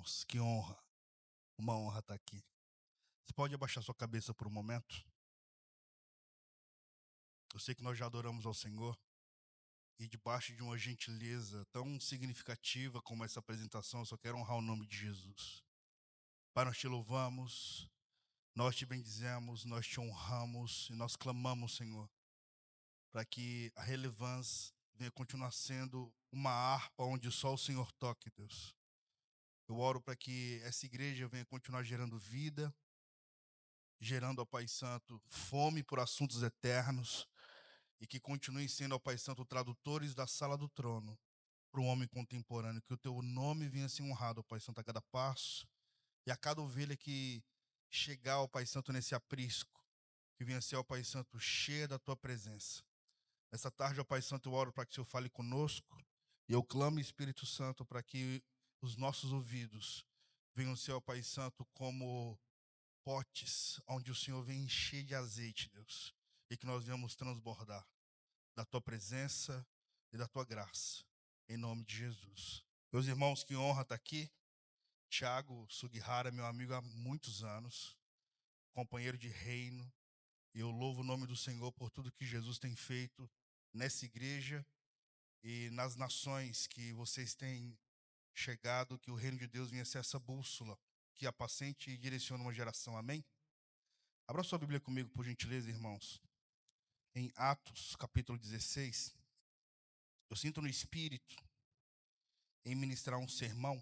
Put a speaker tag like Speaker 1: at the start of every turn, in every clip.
Speaker 1: irmãos, que honra, uma honra estar aqui. Você pode abaixar sua cabeça por um momento? Eu sei que nós já adoramos ao Senhor e debaixo de uma gentileza tão significativa como essa apresentação, eu só quero honrar o nome de Jesus. Pai, nós te louvamos, nós te bendizemos, nós te honramos e nós clamamos, Senhor, para que a relevância venha continuar sendo uma harpa onde só o Senhor toque, Deus. Eu oro para que essa igreja venha continuar gerando vida, gerando, ó Pai Santo, fome por assuntos eternos e que continue sendo, ó Pai Santo, tradutores da sala do trono para o homem contemporâneo. Que o teu nome venha ser honrado, ó Pai Santo, a cada passo e a cada ovelha que chegar, ó Pai Santo, nesse aprisco, que venha ser, ó Pai Santo, cheia da tua presença. Essa tarde, ó Pai Santo, eu oro para que o Senhor fale conosco e eu clamo, Espírito Santo, para que os nossos ouvidos venham ser, ó Pai Santo, como potes onde o Senhor vem encher de azeite, Deus, e que nós venhamos transbordar da tua presença e da tua graça, em nome de Jesus. Meus irmãos, que honra estar aqui. Tiago Sugihara, meu amigo há muitos anos, companheiro de reino, e eu louvo o nome do Senhor por tudo que Jesus tem feito nessa igreja e nas nações que vocês têm chegado, que o reino de Deus venha ser essa bússola que apacente e direciona uma geração. Amém? Abra sua Bíblia comigo, por gentileza, irmãos. Em Atos, capítulo 16, eu sinto no Espírito em ministrar um sermão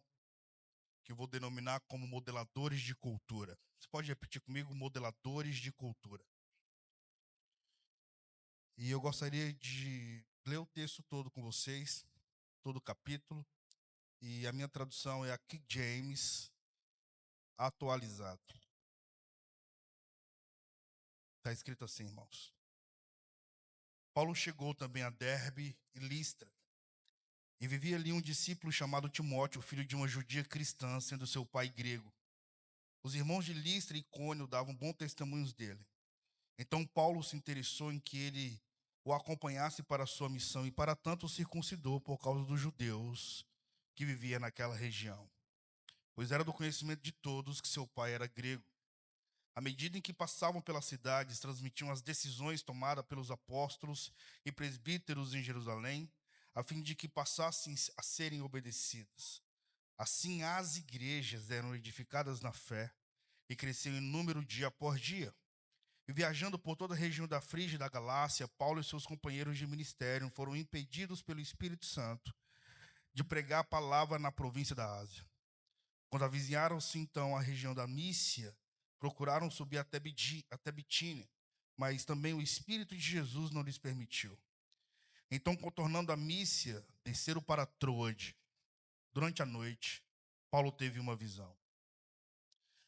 Speaker 1: que eu vou denominar como modeladores de cultura. Você pode repetir comigo? Modeladores de cultura. E eu gostaria de ler o texto todo com vocês, todo o capítulo, e a minha tradução é a King James atualizado. Está escrito assim, irmãos. Paulo chegou também a Derbe e Listra, e vivia ali um discípulo chamado Timóteo, filho de uma judia cristã, sendo seu pai grego. Os irmãos de Listra e Icônio davam bons testemunhos dele. Então Paulo se interessou em que ele o acompanhasse para a sua missão, e para tanto o circuncidou por causa dos judeus que viviam naquela região, pois era do conhecimento de todos que seu pai era grego. À medida em que passavam pelas cidades, transmitiam as decisões tomadas pelos apóstolos e presbíteros em Jerusalém, a fim de que passassem a serem obedecidas. Assim, as igrejas eram edificadas na fé e cresciam em número dia após dia. E viajando por toda a região da Frígia e da Galácia, Paulo e seus companheiros de ministério foram impedidos pelo Espírito Santo de pregar a palavra na província da Ásia. Quando avizinharam-se então a região da Mícia, procuraram subir até Bitínia, mas também o Espírito de Jesus não lhes permitiu. Então, contornando a Mícia, desceram para Troade. Durante a noite, Paulo teve uma visão.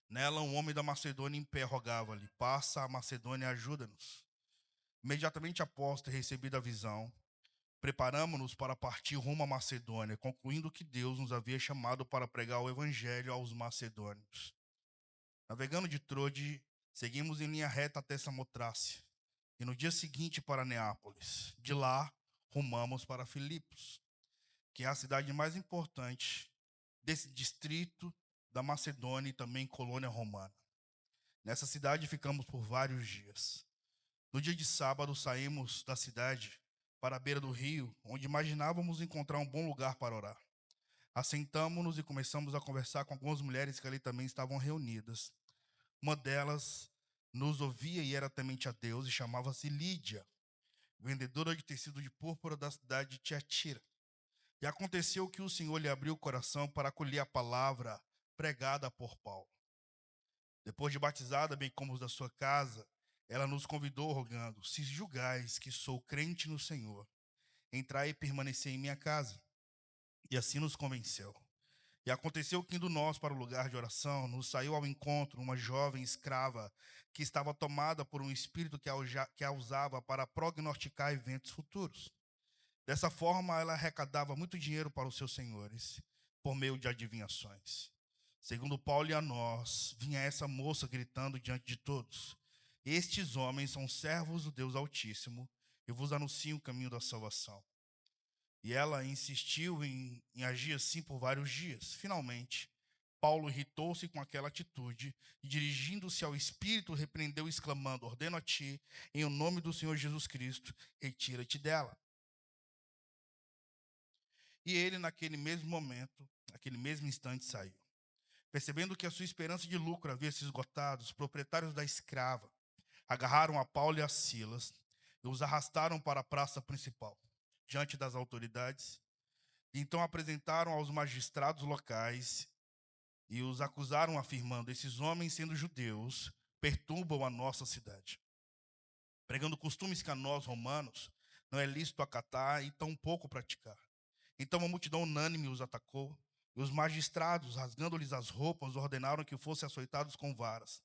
Speaker 1: Nela, um homem da Macedônia em pé rogava-lhe: passa a Macedônia, ajuda-nos. Imediatamente após ter recebido a visão, preparamo-nos para partir rumo à Macedônia, concluindo que Deus nos havia chamado para pregar o evangelho aos macedônios. Navegando de Troade, seguimos em linha reta até Samotrácia, e no dia seguinte para Neápolis. De lá, rumamos para Filipos, que é a cidade mais importante desse distrito da Macedônia e também colônia romana. Nessa cidade ficamos por vários dias. No dia de sábado, saímos da cidade para a beira do rio, onde imaginávamos encontrar um bom lugar para orar. Assentamo-nos e começamos a conversar com algumas mulheres que ali também estavam reunidas. Uma delas nos ouvia e era temente a Deus e chamava-se Lídia, vendedora de tecido de púrpura da cidade de Tiatira. E aconteceu que o Senhor lhe abriu o coração para acolher a palavra pregada por Paulo. Depois de batizada, bem como os da sua casa, ela nos convidou, rogando: se julgais que sou crente no Senhor, entrai e permanecei em minha casa. E assim nos convenceu. E aconteceu que, indo nós para o lugar de oração, nos saiu ao encontro uma jovem escrava que estava tomada por um espírito que a usava para prognosticar eventos futuros. Dessa forma, ela arrecadava muito dinheiro para os seus senhores, por meio de adivinhações. Segundo Paulo e a nós, vinha essa moça gritando diante de todos: estes homens são servos do Deus Altíssimo e vos anunciam o caminho da salvação. E ela insistiu em agir assim por vários dias. Finalmente, Paulo irritou-se com aquela atitude e, dirigindo-se ao Espírito, repreendeu, exclamando: ordeno a ti, em o nome do Senhor Jesus Cristo, retira-te dela. E ele, naquele mesmo momento, naquele mesmo instante, saiu. Percebendo que a sua esperança de lucro havia se esgotado, os proprietários da escrava agarraram a Paulo e a Silas e os arrastaram para a praça principal, diante das autoridades, e então apresentaram aos magistrados locais e os acusaram, afirmando: esses homens, sendo judeus, perturbam a nossa cidade, pregando costumes que a nós, romanos, não é lícito acatar e tampouco praticar. Então a multidão unânime os atacou, e os magistrados, rasgando-lhes as roupas, ordenaram que fossem açoitados com varas.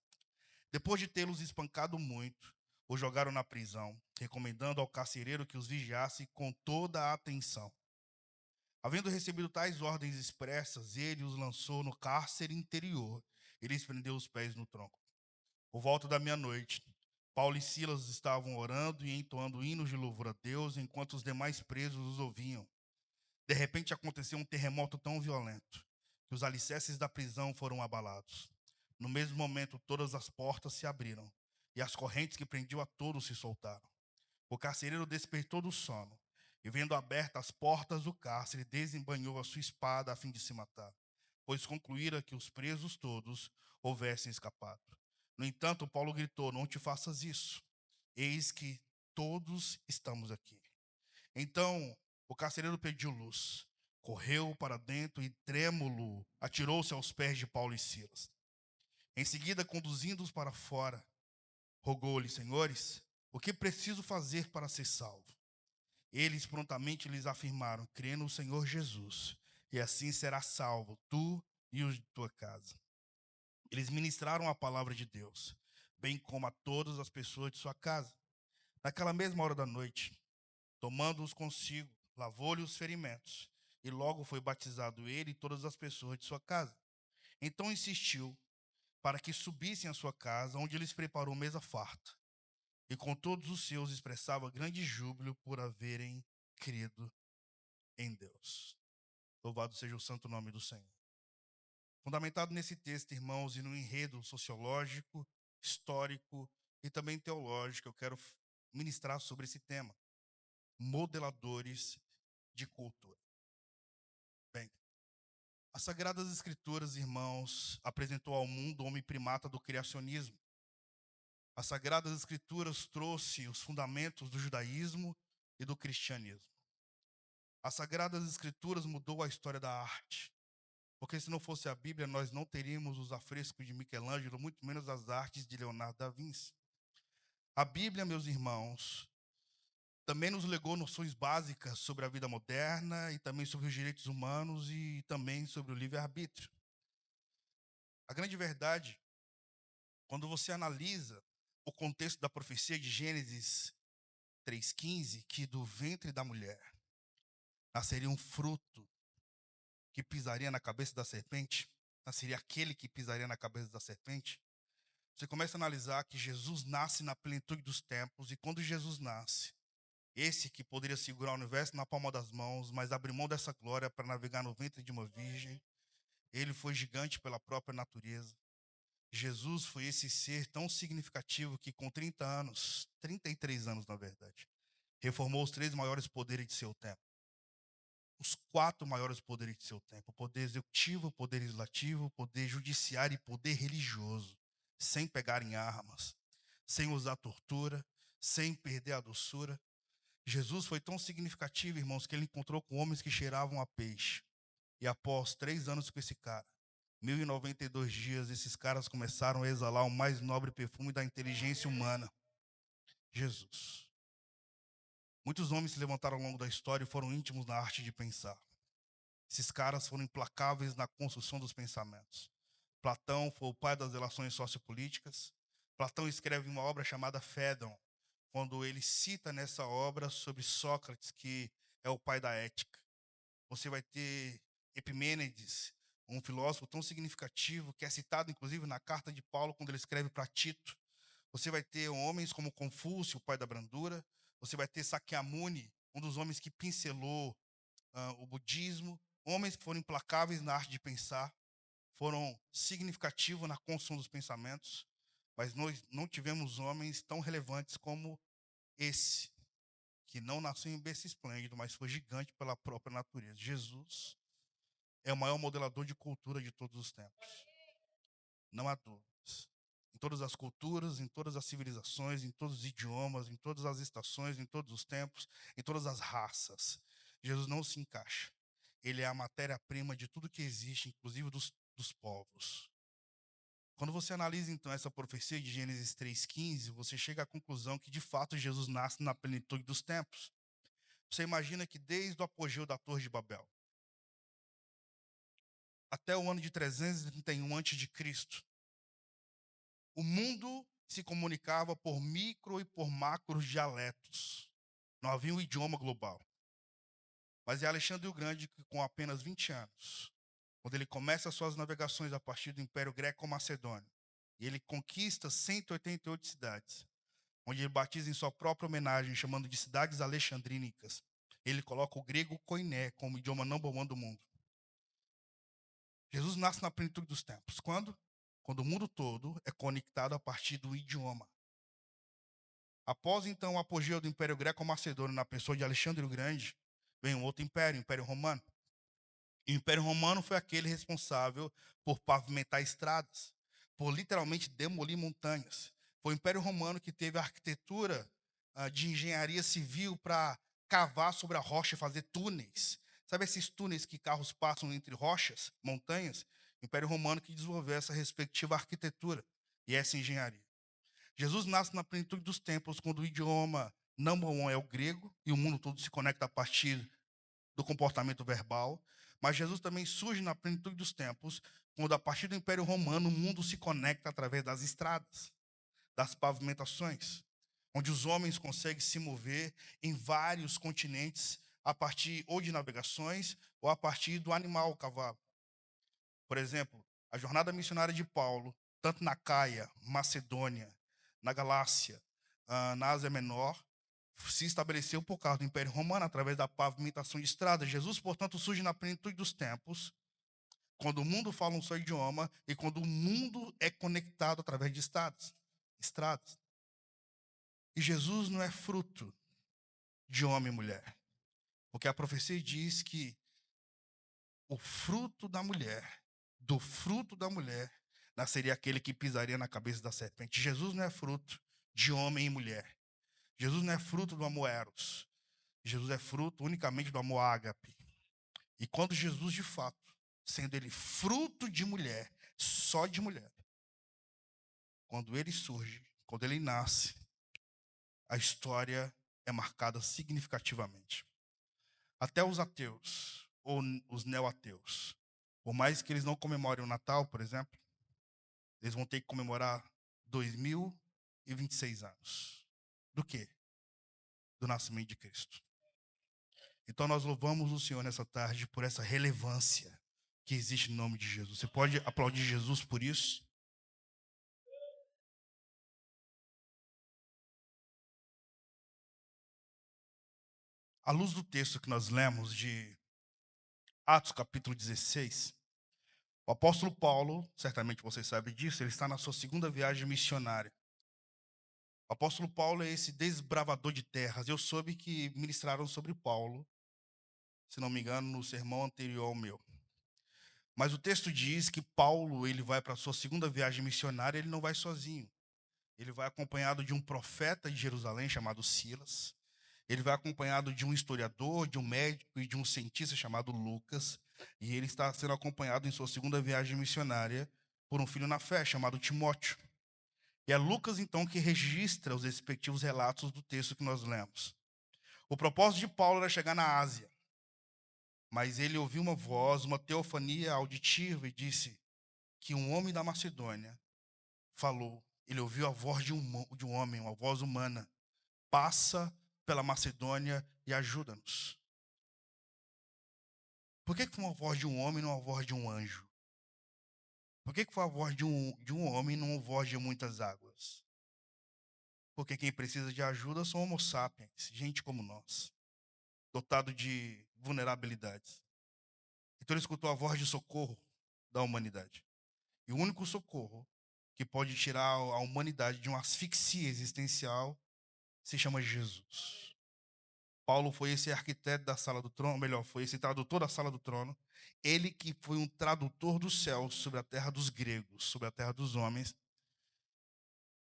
Speaker 1: Depois de tê-los espancado muito, os jogaram na prisão, recomendando ao carcereiro que os vigiasse com toda a atenção. Havendo recebido tais ordens expressas, ele os lançou no cárcere interior e lhes prendeu os pés no tronco. Por volta da meia-noite, Paulo e Silas estavam orando e entoando hinos de louvor a Deus, enquanto os demais presos os ouviam. De repente aconteceu um terremoto tão violento que os alicerces da prisão foram abalados. No mesmo momento, todas as portas se abriram e as correntes que prendiam a todos se soltaram. O carcereiro despertou do sono e, vendo abertas as portas do cárcere, desembainhou a sua espada a fim de se matar, pois concluíra que os presos todos houvessem escapado. No entanto, Paulo gritou: não te faças isso, eis que todos estamos aqui. Então o carcereiro pediu luz, correu para dentro e, trêmulo, atirou-se aos pés de Paulo e Silas. Em seguida, conduzindo-os para fora, rogou-lhe: senhores, o que preciso fazer para ser salvo? Eles prontamente lhes afirmaram: crê no Senhor Jesus, e assim serás salvo, tu e os de tua casa. Eles ministraram a palavra de Deus, bem como a todas as pessoas de sua casa. Naquela mesma hora da noite, tomando-os consigo, lavou-lhe os ferimentos, e logo foi batizado ele e todas as pessoas de sua casa. Então insistiu para que subissem à sua casa, onde lhes preparou mesa farta. E com todos os seus expressava grande júbilo por haverem crido em Deus. Louvado seja o santo nome do Senhor. Fundamentado nesse texto, irmãos, e no enredo sociológico, histórico e também teológico, eu quero ministrar sobre esse tema: modeladores de cultura. Bem, as Sagradas Escrituras, irmãos, apresentou ao mundo o homem primata do criacionismo. As Sagradas Escrituras trouxe os fundamentos do judaísmo e do cristianismo. As Sagradas Escrituras mudou a história da arte, porque se não fosse a Bíblia, nós não teríamos os afrescos de Michelangelo, muito menos as artes de Leonardo da Vinci. A Bíblia, meus irmãos, também nos legou noções básicas sobre a vida moderna e também sobre os direitos humanos e também sobre o livre-arbítrio. A grande verdade, quando você analisa o contexto da profecia de Gênesis 3,15, que do ventre da mulher nasceria um fruto que pisaria na cabeça da serpente, nasceria aquele que pisaria na cabeça da serpente, você começa a analisar que Jesus nasce na plenitude dos tempos, e quando Jesus nasce, esse que poderia segurar o universo na palma das mãos, mas abriu mão dessa glória para navegar no ventre de uma virgem, ele foi gigante pela própria natureza. Jesus foi esse ser tão significativo que com 30 anos, 33 anos na verdade, reformou os 3 maiores poderes de seu tempo. Os 4 maiores poderes de seu tempo: o poder executivo, o poder legislativo, o poder judiciário e poder religioso, sem pegar em armas, sem usar tortura, sem perder a doçura. Jesus foi tão significativo, irmãos, que ele encontrou com homens que cheiravam a peixe. E após 3 anos com esse cara, 1092 dias, esses caras começaram a exalar o mais nobre perfume da inteligência humana: Jesus. Muitos homens se levantaram ao longo da história e foram íntimos na arte de pensar. Esses caras foram implacáveis na construção dos pensamentos. Platão foi o pai das relações sociopolíticas. Platão escreve uma obra chamada Fédon, quando ele cita nessa obra sobre Sócrates, que é o pai da ética. Você vai ter Epimênides, um filósofo tão significativo, que é citado inclusive na carta de Paulo, quando ele escreve para Tito. Você vai ter homens como Confúcio, o pai da brandura. Você vai ter Sakyamuni, um dos homens que pincelou o budismo. Homens que foram implacáveis na arte de pensar. foram significativos na construção dos pensamentos, mas nós não tivemos homens tão relevantes como esse, que não nasceu em berço esplêndido, mas foi gigante pela própria natureza. Jesus é o maior modelador de cultura de todos os tempos. Não há dúvidas. Em todas as culturas, em todas as civilizações, em todos os idiomas, em todas as estações, em todos os tempos, em todas as raças, Jesus não se encaixa. Ele é a matéria-prima de tudo que existe, inclusive dos povos. Quando você analisa, então, essa profecia de Gênesis 3,15, você chega à conclusão que, de fato, Jesus nasce na plenitude dos tempos. Você imagina que desde o apogeu da Torre de Babel até o ano de 331 a.C., o mundo se comunicava por micro e por macros dialetos. Não havia um idioma global. Mas é Alexandre o Grande que, com apenas 20 anos, quando ele começa suas navegações a partir do Império Greco-Macedônio, e ele conquista 188 cidades, onde ele batiza em sua própria homenagem, chamando de cidades alexandrínicas. Ele coloca o grego koiné como idioma number one do mundo. Jesus nasce na plenitude dos tempos. Quando? Quando o mundo todo é conectado a partir do idioma. Após, então, o apogeu do Império Greco-Macedônio na pessoa de Alexandre o Grande, vem um outro império, o Império Romano. E o Império Romano foi aquele responsável por pavimentar estradas, por literalmente demolir montanhas. Foi o Império Romano que teve a arquitetura de engenharia civil para cavar sobre a rocha e fazer túneis. Sabe esses túneis que carros passam entre rochas, montanhas? O Império Romano que desenvolveu essa respectiva arquitetura e essa engenharia. Jesus nasce na plenitude dos tempos, quando o idioma number one é o grego e o mundo todo se conecta a partir do comportamento verbal. Mas Jesus também surge na plenitude dos tempos, quando a partir do Império Romano o mundo se conecta através das estradas, das pavimentações, onde os homens conseguem se mover em vários continentes a partir ou de navegações ou a partir do animal, o cavalo. Por exemplo, a jornada missionária de Paulo, tanto na Caia, Macedônia, na Galácia, na Ásia Menor, se estabeleceu por causa do Império Romano, através da pavimentação de estradas. Jesus, portanto, surge na plenitude dos tempos, quando o mundo fala um só idioma e quando o mundo é conectado através de estradas. E Jesus não é fruto de homem e mulher, porque a profecia diz que o fruto da mulher, do fruto da mulher, nasceria aquele que pisaria na cabeça da serpente. Jesus não é fruto de homem e mulher. Jesus não é fruto do amor eros. Jesus é fruto unicamente do amor ágape. E quando Jesus, de fato, sendo ele fruto de mulher, só de mulher, quando ele surge, quando ele nasce, a história é marcada significativamente. Até os ateus, ou os neo-ateus, por mais que eles não comemorem o Natal, por exemplo, eles vão ter que comemorar 2026 anos. Do quê? Do nascimento de Cristo. Então nós louvamos o Senhor nessa tarde por essa relevância que existe no nome de Jesus. Você pode aplaudir Jesus por isso? À luz do texto que nós lemos de Atos capítulo 16, o apóstolo Paulo, certamente você sabe disso, ele está na sua segunda viagem missionária. O apóstolo Paulo é esse desbravador de terras. Eu soube que ministraram sobre Paulo, se não me engano, no sermão anterior ao meu. Mas o texto diz que Paulo, ele vai para a sua segunda viagem missionária, ele não vai sozinho. Ele vai acompanhado de um profeta de Jerusalém chamado Silas. Ele vai acompanhado de um historiador, de um médico e de um cientista chamado Lucas. E ele está sendo acompanhado em sua segunda viagem missionária por um filho na fé chamado Timóteo. E é Lucas, então, que registra os respectivos relatos do texto que nós lemos. O propósito de Paulo era chegar na Ásia. Mas ele ouviu uma voz, uma teofania auditiva e disse que um homem da Macedônia falou. Ele ouviu a voz de um homem, uma voz humana. Passa pela Macedônia e ajuda-nos. Por que foi uma voz de um homem e não uma voz de um anjo? Por que foi a voz de um homem e não uma voz de muitas águas? Porque quem precisa de ajuda são homo sapiens, gente como nós, dotado de vulnerabilidades. Então ele escutou a voz de socorro da humanidade. E o único socorro que pode tirar a humanidade de uma asfixia existencial se chama Jesus. Paulo foi esse arquiteto da sala do trono, melhor, foi esse tradutor da sala do trono. Ele que foi um tradutor dos céus sobre a terra dos gregos, sobre a terra dos homens.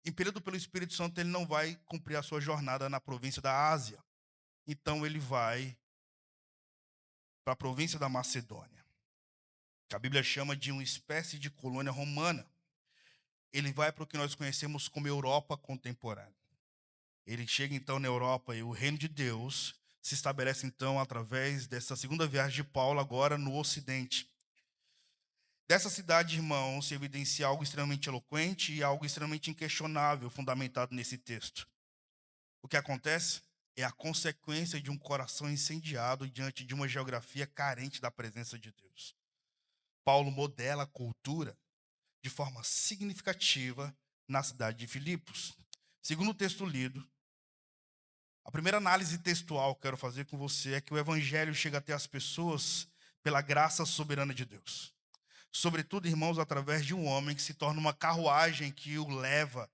Speaker 1: Impelido pelo Espírito Santo, ele não vai cumprir a sua jornada na província da Ásia. Então ele vai para a província da Macedônia, que a Bíblia chama de uma espécie de colônia romana. Ele vai para o que nós conhecemos como Europa contemporânea. Ele chega então na Europa e o reino de Deus se estabelece então através dessa segunda viagem de Paulo agora no Ocidente. Dessa cidade, irmãos, se evidencia algo extremamente eloquente e algo extremamente inquestionável, fundamentado nesse texto. O que acontece é a consequência de um coração incendiado diante de uma geografia carente da presença de Deus. Paulo modela a cultura de forma significativa na cidade de Filipos. Segundo o texto lido, a primeira análise textual que eu quero fazer com você é que o evangelho chega até as pessoas pela graça soberana de Deus. Sobretudo, irmãos, através de um homem que se torna uma carruagem que o leva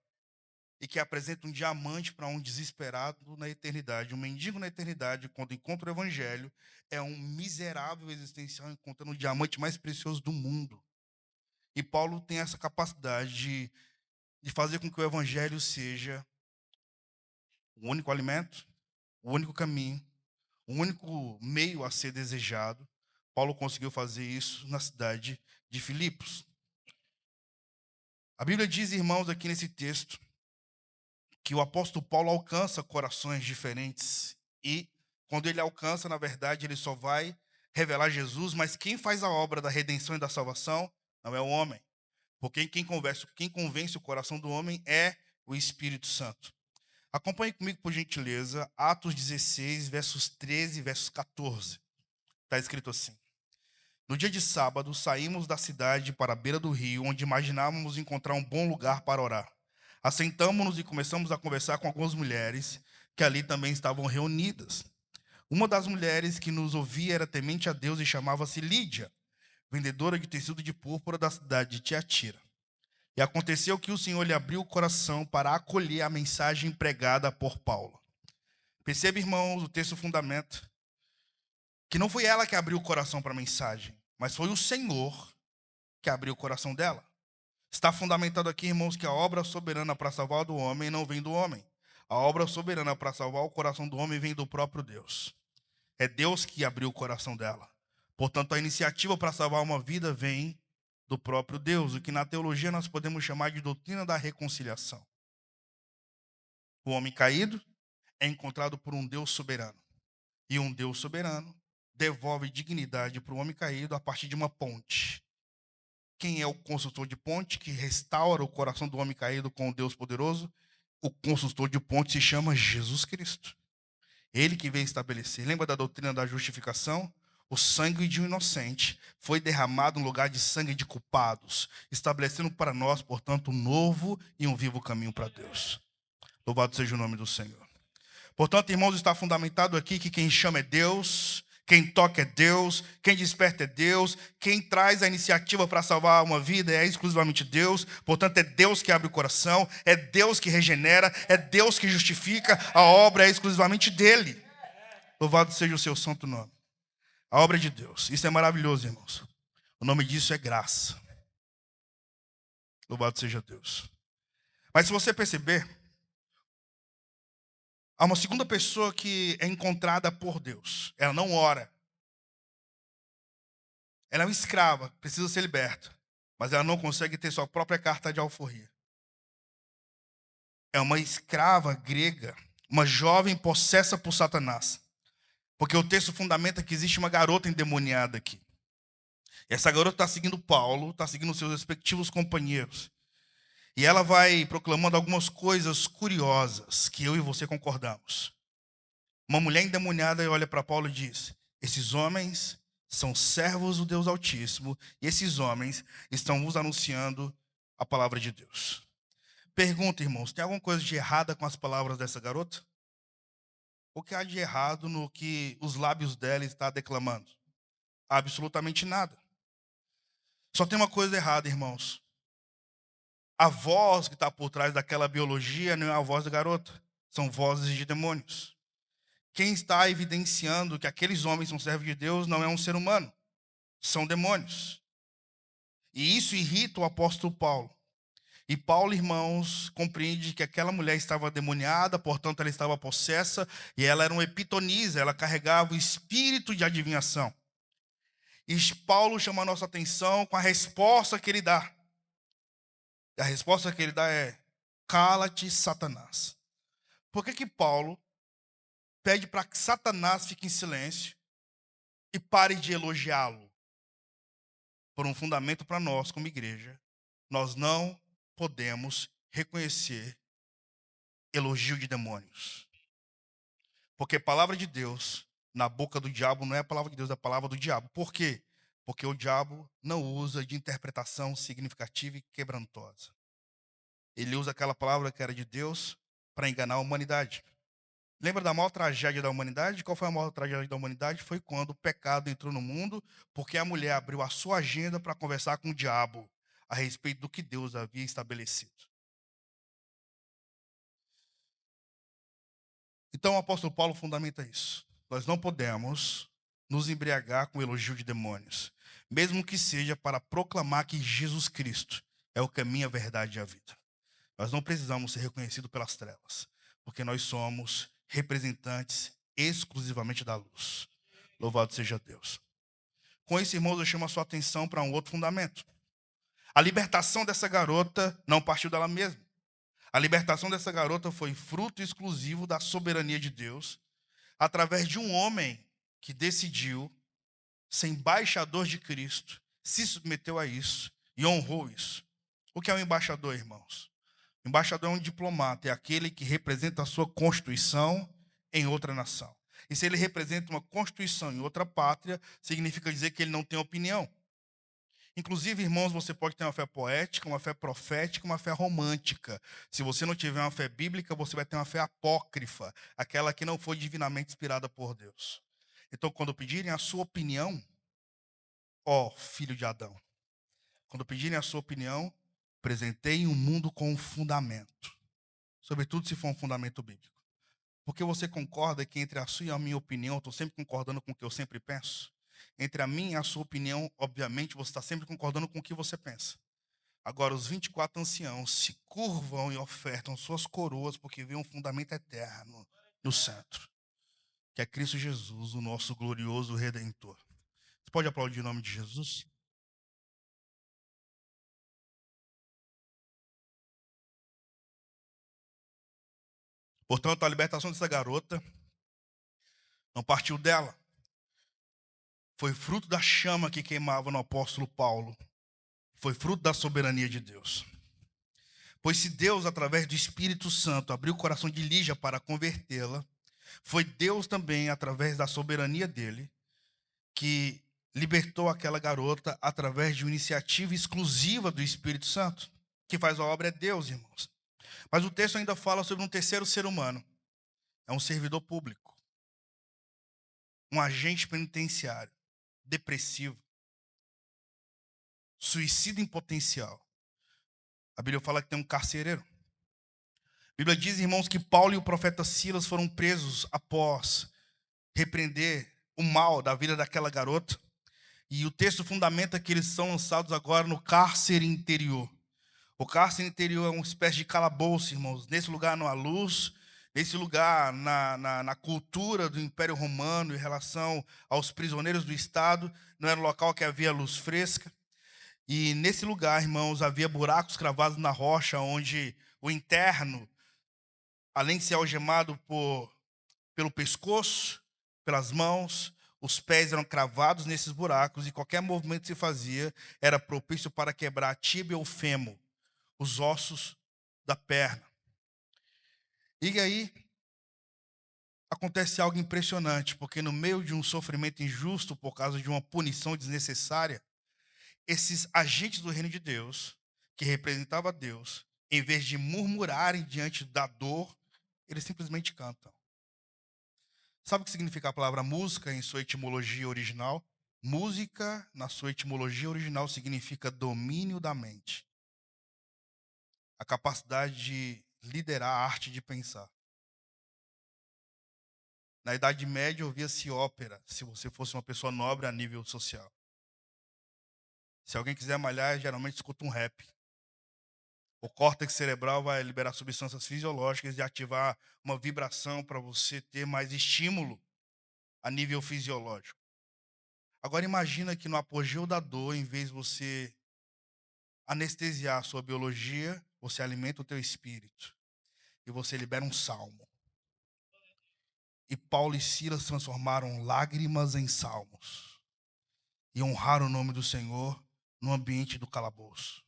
Speaker 1: e que apresenta um diamante para um desesperado na eternidade. Um mendigo na eternidade, quando encontra o evangelho, é um miserável existencial encontrando o diamante mais precioso do mundo. E Paulo tem essa capacidade de fazer com que o evangelho seja o único alimento, o único caminho, o único meio a ser desejado. Paulo conseguiu fazer isso na cidade de Filipos. A Bíblia diz, irmãos, aqui nesse texto, que o apóstolo Paulo alcança corações diferentes. E quando ele alcança, na verdade, ele só vai revelar Jesus, mas quem faz a obra da redenção e da salvação não é o homem. Porque quem convence o coração do homem é o Espírito Santo. Acompanhe comigo, por gentileza, Atos 16, versos 13 e versos 14. Está escrito assim: No dia de sábado, saímos da cidade para a beira do rio, onde imaginávamos encontrar um bom lugar para orar. Assentamos-nos e começamos a conversar com algumas mulheres que ali também estavam reunidas. Uma das mulheres que nos ouvia era temente a Deus e chamava-se Lídia, vendedora de tecido de púrpura da cidade de Tiatira. E aconteceu que o Senhor lhe abriu o coração para acolher a mensagem pregada por Paulo. Perceba, irmãos, o texto fundamenta que não foi ela que abriu o coração para a mensagem, mas foi o Senhor que abriu o coração dela. Está fundamentado aqui, irmãos, que a obra soberana para salvar do homem não vem do homem. A obra soberana para salvar o coração do homem vem do próprio Deus. É Deus que abriu o coração dela. Portanto, a iniciativa para salvar uma vida vem do próprio Deus, o que na teologia nós podemos chamar de doutrina da reconciliação. O homem caído é encontrado por um Deus soberano. E um Deus soberano devolve dignidade para o homem caído a partir de uma ponte. Quem é o construtor de ponte que restaura o coração do homem caído com o Deus poderoso? O construtor de ponte se chama Jesus Cristo. Ele que veio estabelecer. Lembra da doutrina da justificação? O sangue de um inocente foi derramado no lugar de sangue de culpados, estabelecendo para nós, portanto, um novo e um vivo caminho para Deus. Louvado seja o nome do Senhor. Portanto, irmãos, está fundamentado aqui que quem chama é Deus, quem toca é Deus, quem desperta é Deus, quem traz a iniciativa para salvar uma vida é exclusivamente Deus. Portanto, é Deus que abre o coração, é Deus que regenera, é Deus que justifica, a obra é exclusivamente dele. Louvado seja o seu santo nome. A obra é de Deus. Isso é maravilhoso, irmãos. O nome disso é graça. Louvado seja Deus. Mas se você perceber, há uma segunda pessoa que é encontrada por Deus. Ela não ora. Ela é uma escrava, precisa ser liberta. Mas ela não consegue ter sua própria carta de alforria. É uma escrava grega, uma jovem possessa por Satanás. Porque o texto fundamenta que existe uma garota endemoniada aqui. Essa garota está seguindo Paulo, está seguindo seus respectivos companheiros. E ela vai proclamando algumas coisas curiosas que eu e você concordamos. Uma mulher endemoniada olha para Paulo e diz: esses homens são servos do Deus Altíssimo e esses homens estão vos anunciando a palavra de Deus. Pergunta, irmãos, tem alguma coisa de errada com as palavras dessa garota? O que há de errado no que os lábios dela estão declamando? Absolutamente nada. Só tem uma coisa errada, irmãos. A voz que está por trás daquela biologia não é a voz da garota. São vozes de demônios. Quem está evidenciando que aqueles homens são servos de Deus não é um ser humano. São demônios. E isso irrita o apóstolo Paulo. E Paulo, irmãos, compreende que aquela mulher estava demoniada, portanto ela estava possessa, e ela era uma epitonisa, ela carregava o espírito de adivinhação. E Paulo chama a nossa atenção com a resposta que ele dá. E a resposta que ele dá é: cala-te, Satanás. Por que Paulo pede para que Satanás fique em silêncio e pare de elogiá-lo? Por um fundamento para nós, como igreja, nós não podemos reconhecer elogio de demônios. Porque a palavra de Deus, na boca do diabo, não é a palavra de Deus, é a palavra do diabo. Por quê? Porque o diabo não usa de interpretação significativa e quebrantosa. Ele usa aquela palavra que era de Deus para enganar a humanidade. Lembra da maior tragédia da humanidade? Qual foi a maior tragédia da humanidade? Foi quando o pecado entrou no mundo, porque a mulher abriu a sua agenda para conversar com o diabo a respeito do que Deus havia estabelecido. Então o apóstolo Paulo fundamenta isso. Nós não podemos nos embriagar com o elogio de demônios, mesmo que seja para proclamar que Jesus Cristo é o caminho, a verdade e a vida. Nós não precisamos ser reconhecidos pelas trevas, porque nós somos representantes exclusivamente da luz. Louvado seja Deus. Com isso, irmãos, eu chamo a sua atenção para um outro fundamento. A libertação dessa garota não partiu dela mesma. A libertação dessa garota foi fruto exclusivo da soberania de Deus, através de um homem que decidiu ser embaixador de Cristo, se submeteu a isso e honrou isso. O que é um embaixador, irmãos? O embaixador é um diplomata, é aquele que representa a sua constituição em outra nação. E se ele representa uma constituição em outra pátria, significa dizer que ele não tem opinião. Inclusive, irmãos, você pode ter uma fé poética, uma fé profética, uma fé romântica. Se você não tiver uma fé bíblica, você vai ter uma fé apócrifa, aquela que não foi divinamente inspirada por Deus. Então, quando pedirem a sua opinião, ó filho de Adão, quando pedirem a sua opinião, apresentem um mundo com um fundamento. Sobretudo se for um fundamento bíblico. Porque você concorda que entre a sua e a minha opinião, eu estou sempre concordando com o que eu sempre penso? Entre a minha e a sua opinião, obviamente, você está sempre concordando com o que você pensa. Agora, os 24 anciãos se curvam e ofertam suas coroas porque vê um fundamento eterno no centro, que é Cristo Jesus, o nosso glorioso Redentor. Você pode aplaudir o nome de Jesus? Portanto, a libertação dessa garota não partiu dela. Foi fruto da chama que queimava no apóstolo Paulo. Foi fruto da soberania de Deus. Pois se Deus, através do Espírito Santo, abriu o coração de Lígia para convertê-la, foi Deus também, através da soberania dele, que libertou aquela garota através de uma iniciativa exclusiva do Espírito Santo. Quem faz a obra é Deus, irmãos. Mas o texto ainda fala sobre um terceiro ser humano. É um servidor público. Um agente penitenciário. Depressivo. Suicida em potencial. A Bíblia fala que tem um carcereiro. A Bíblia diz, irmãos, que Paulo e o profeta Silas foram presos após repreender o mal da vida daquela garota. E o texto fundamenta que eles são lançados agora no cárcere interior. O cárcere interior é uma espécie de calabouço, irmãos. Nesse lugar não há luz. Nesse lugar, na cultura do Império Romano, em relação aos prisioneiros do Estado, não era um local que havia luz fresca. E nesse lugar, irmãos, havia buracos cravados na rocha, onde o interno, além de ser algemado pelo pescoço, pelas mãos, os pés eram cravados nesses buracos e qualquer movimento que se fazia era propício para quebrar a tíbia ou fêmur, os ossos da perna. E aí acontece algo impressionante, porque no meio de um sofrimento injusto por causa de uma punição desnecessária, esses agentes do reino de Deus, que representavam Deus, em vez de murmurarem diante da dor, eles simplesmente cantam. Sabe o que significa a palavra música em sua etimologia original? Música, na sua etimologia original, significa domínio da mente. A capacidade de liderar a arte de pensar. Na Idade Média, ouvia-se ópera, se você fosse uma pessoa nobre a nível social. Se alguém quiser malhar, geralmente escuta um rap. O córtex cerebral vai liberar substâncias fisiológicas e ativar uma vibração para você ter mais estímulo a nível fisiológico. Agora imagina que no apogeu da dor, em vez de você anestesiar a sua biologia, você alimenta o teu espírito e você libera um salmo. E Paulo e Silas transformaram lágrimas em salmos e honraram o nome do Senhor no ambiente do calabouço,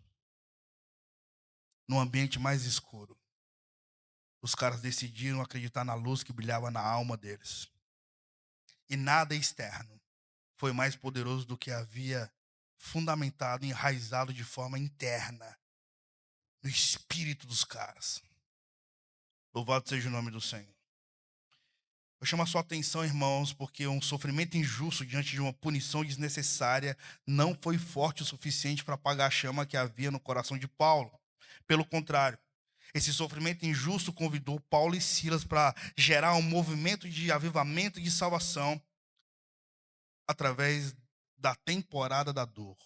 Speaker 1: no ambiente mais escuro. Os caras decidiram acreditar na luz que brilhava na alma deles. E nada externo foi mais poderoso do que havia fundamentado, enraizado de forma interna no espírito dos caras. Louvado seja o nome do Senhor. Eu chamo a sua atenção, irmãos, porque um sofrimento injusto diante de uma punição desnecessária não foi forte o suficiente para apagar a chama que havia no coração de Paulo. Pelo contrário, esse sofrimento injusto convidou Paulo e Silas para gerar um movimento de avivamento e de salvação através da temporada da dor.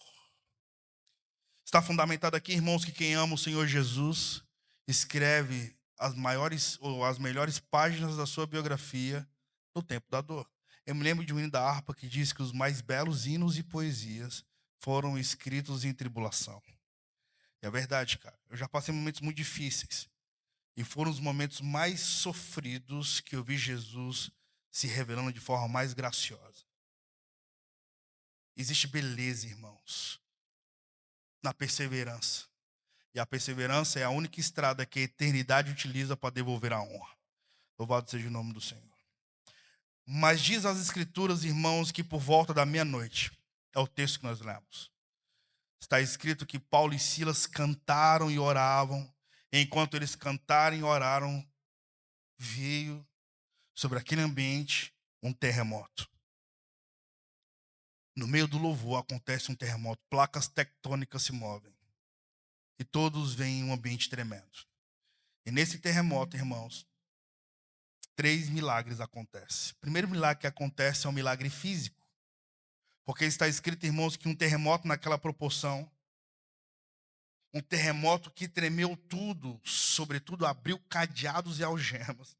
Speaker 1: Está fundamentado aqui, irmãos, que quem ama o Senhor Jesus escreve as maiores ou as melhores páginas da sua biografia no tempo da dor. Eu me lembro de um hino da harpa que diz que os mais belos hinos e poesias foram escritos em tribulação. E é verdade, cara. Eu já passei momentos muito difíceis. E foram os momentos mais sofridos que eu vi Jesus se revelando de forma mais graciosa. Existe beleza, irmãos, na perseverança. E a perseverança é a única estrada que a eternidade utiliza para devolver a honra. Louvado seja o nome do Senhor. Mas diz as Escrituras, irmãos, que por volta da meia-noite, é o texto que nós lemos, está escrito que Paulo e Silas cantaram e oravam. E enquanto eles cantaram e oraram, veio sobre aquele ambiente um terremoto. No meio do louvor acontece um terremoto, placas tectônicas se movem. E todos veem um ambiente tremendo. E nesse terremoto, irmãos, 3 milagres acontecem. O primeiro milagre que acontece é um milagre físico. Porque está escrito, irmãos, que um terremoto naquela proporção, um terremoto que tremeu tudo, sobretudo abriu cadeados e algemas.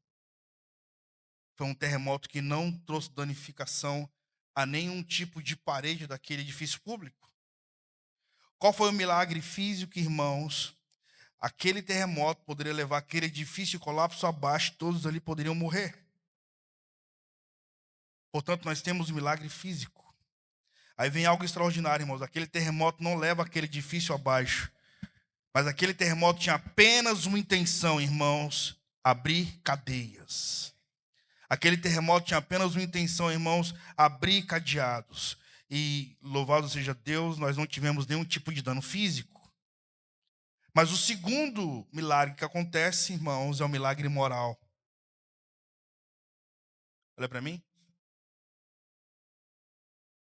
Speaker 1: Foi um terremoto que não trouxe danificação a nenhum tipo de parede daquele edifício público. Qual foi o milagre físico, irmãos? Aquele terremoto poderia levar aquele edifício colapso abaixo, todos ali poderiam morrer. Portanto, nós temos um milagre físico. Aí vem algo extraordinário, irmãos. Aquele terremoto não leva aquele edifício abaixo. Mas aquele terremoto tinha apenas uma intenção, irmãos: abrir cadeias. Aquele terremoto tinha apenas uma intenção, irmãos: abrir cadeados. E louvado seja Deus, nós não tivemos nenhum tipo de dano físico. Mas o segundo milagre que acontece, irmãos, é o milagre moral. Olha para mim.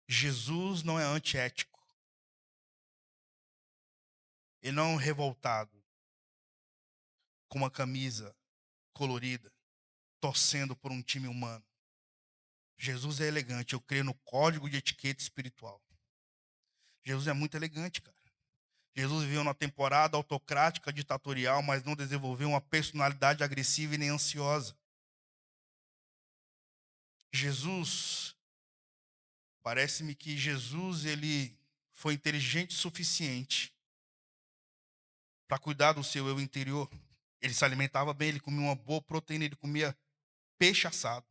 Speaker 1: Jesus não é antiético. Ele não é um revoltado com uma camisa colorida, torcendo por um time humano. Jesus é elegante. Eu creio no código de etiqueta espiritual. Jesus é muito elegante, cara. Jesus viveu numa temporada autocrática, ditatorial, mas não desenvolveu uma personalidade agressiva e nem ansiosa. Jesus, parece-me que Jesus, ele foi inteligente o suficiente para cuidar do seu eu interior. Ele se alimentava bem, ele comia uma boa proteína, ele comia peixe assado.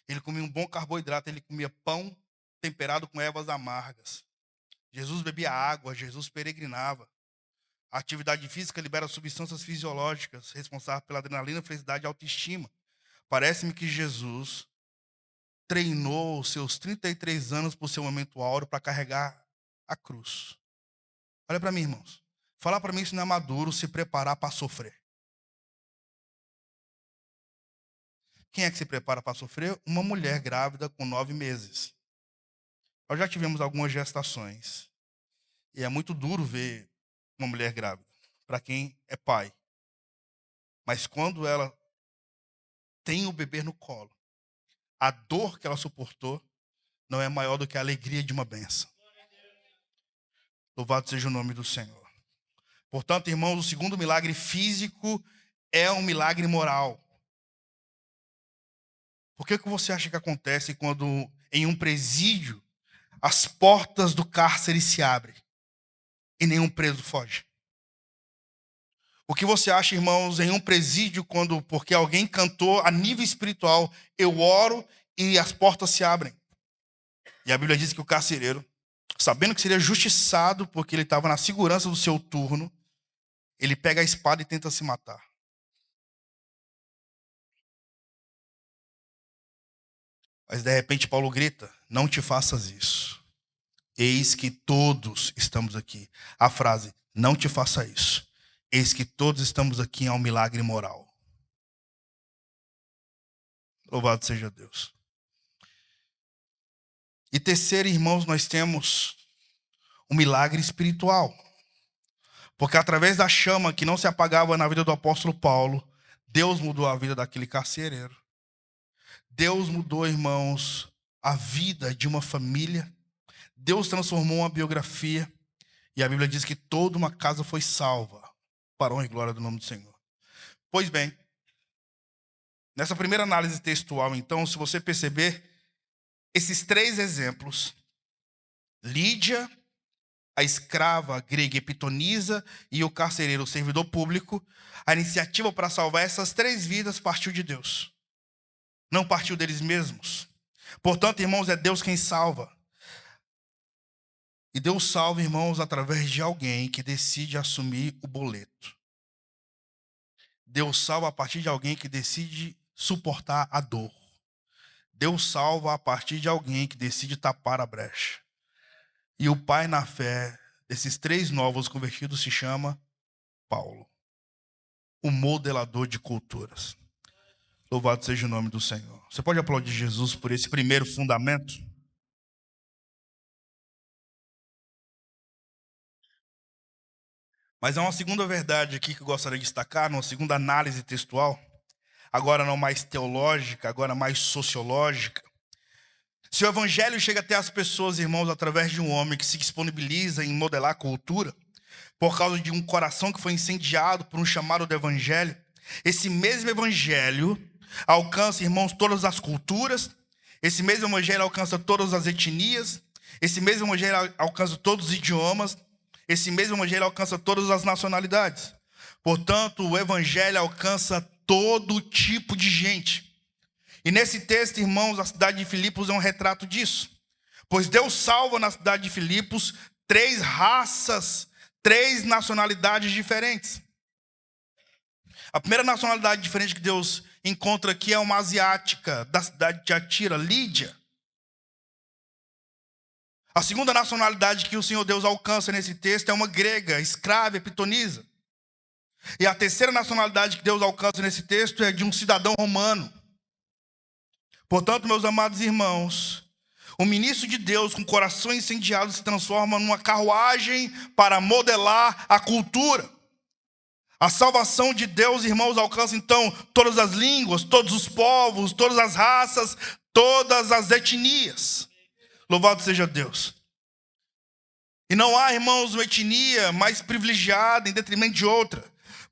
Speaker 1: Ele comia um bom carboidrato, ele comia pão temperado com ervas amargas. Jesus bebia água, Jesus peregrinava. A atividade física libera substâncias fisiológicas responsáveis pela adrenalina, felicidade e autoestima. Parece-me que Jesus treinou os seus 33 anos por seu momento áureo para carregar a cruz. Olha para mim, irmãos. Falar para mim isso não é maduro, se preparar para sofrer. Quem é que se prepara para sofrer? Uma mulher grávida com 9 meses. Nós já tivemos algumas gestações. E é muito duro ver uma mulher grávida, para quem é pai. Mas quando ela tem o bebê no colo, a dor que ela suportou não é maior do que a alegria de uma bênção. Louvado seja o nome do Senhor. Portanto, irmãos, o segundo milagre físico é um milagre moral. Por que você acha que acontece quando em um presídio as portas do cárcere se abrem e nenhum preso foge? O que você acha, irmãos, em um presídio quando, porque alguém cantou a nível espiritual, eu oro e as portas se abrem? E a Bíblia diz que o carcereiro, sabendo que seria justiçado porque ele estava na segurança do seu turno, ele pega a espada e tenta se matar. Mas de repente Paulo grita, não te faças isso. Eis que todos estamos aqui. A frase, não te faça isso. Eis que todos estamos aqui é um milagre moral. Louvado seja Deus. E terceiro, irmãos, nós temos um milagre espiritual. Porque através da chama que não se apagava na vida do apóstolo Paulo, Deus mudou a vida daquele carcereiro. Deus mudou, irmãos, a vida de uma família. Deus transformou uma biografia. E a Bíblia diz que toda uma casa foi salva. Para a honra e glória do nome do Senhor. Pois bem, nessa primeira análise textual, então, se você perceber, esses três exemplos, Lídia, a escrava grega Epitonisa e o carcereiro, o servidor público, a iniciativa para salvar essas três vidas partiu de Deus. Não partiu deles mesmos. Portanto, irmãos, é Deus quem salva. E Deus salva, irmãos, através de alguém que decide assumir o boleto. Deus salva a partir de alguém que decide suportar a dor. Deus salva a partir de alguém que decide tapar a brecha. E o pai na fé desses três novos convertidos se chama Paulo, o modelador de culturas. Louvado seja o nome do Senhor. Você pode aplaudir Jesus por esse primeiro fundamento? Mas há uma segunda verdade aqui que eu gostaria de destacar, uma segunda análise textual, agora não mais teológica, agora mais sociológica. Se o evangelho chega até as pessoas, irmãos, através de um homem que se disponibiliza em modelar a cultura, por causa de um coração que foi incendiado por um chamado do evangelho, esse mesmo evangelho alcança, irmãos, todas as culturas, esse mesmo evangelho alcança todas as etnias, esse mesmo evangelho alcança todos os idiomas, esse mesmo evangelho alcança todas as nacionalidades. Portanto, o evangelho alcança todo tipo de gente. E nesse texto, irmãos, a cidade de Filipos é um retrato disso. Pois Deus salva na cidade de Filipos três raças, três nacionalidades diferentes. A primeira nacionalidade diferente que Deus encontra aqui é uma asiática da cidade de Tiatira, Lídia. A segunda nacionalidade que o Senhor Deus alcança nesse texto é uma grega, escrava, Epitonisa. E a terceira nacionalidade que Deus alcança nesse texto é de um cidadão romano. Portanto, meus amados irmãos, o ministro de Deus com coração incendiado se transforma numa carruagem para modelar a cultura. A salvação de Deus, irmãos, alcança então todas as línguas, todos os povos, todas as raças, todas as etnias. Louvado seja Deus. E não há, irmãos, uma etnia mais privilegiada em detrimento de outra.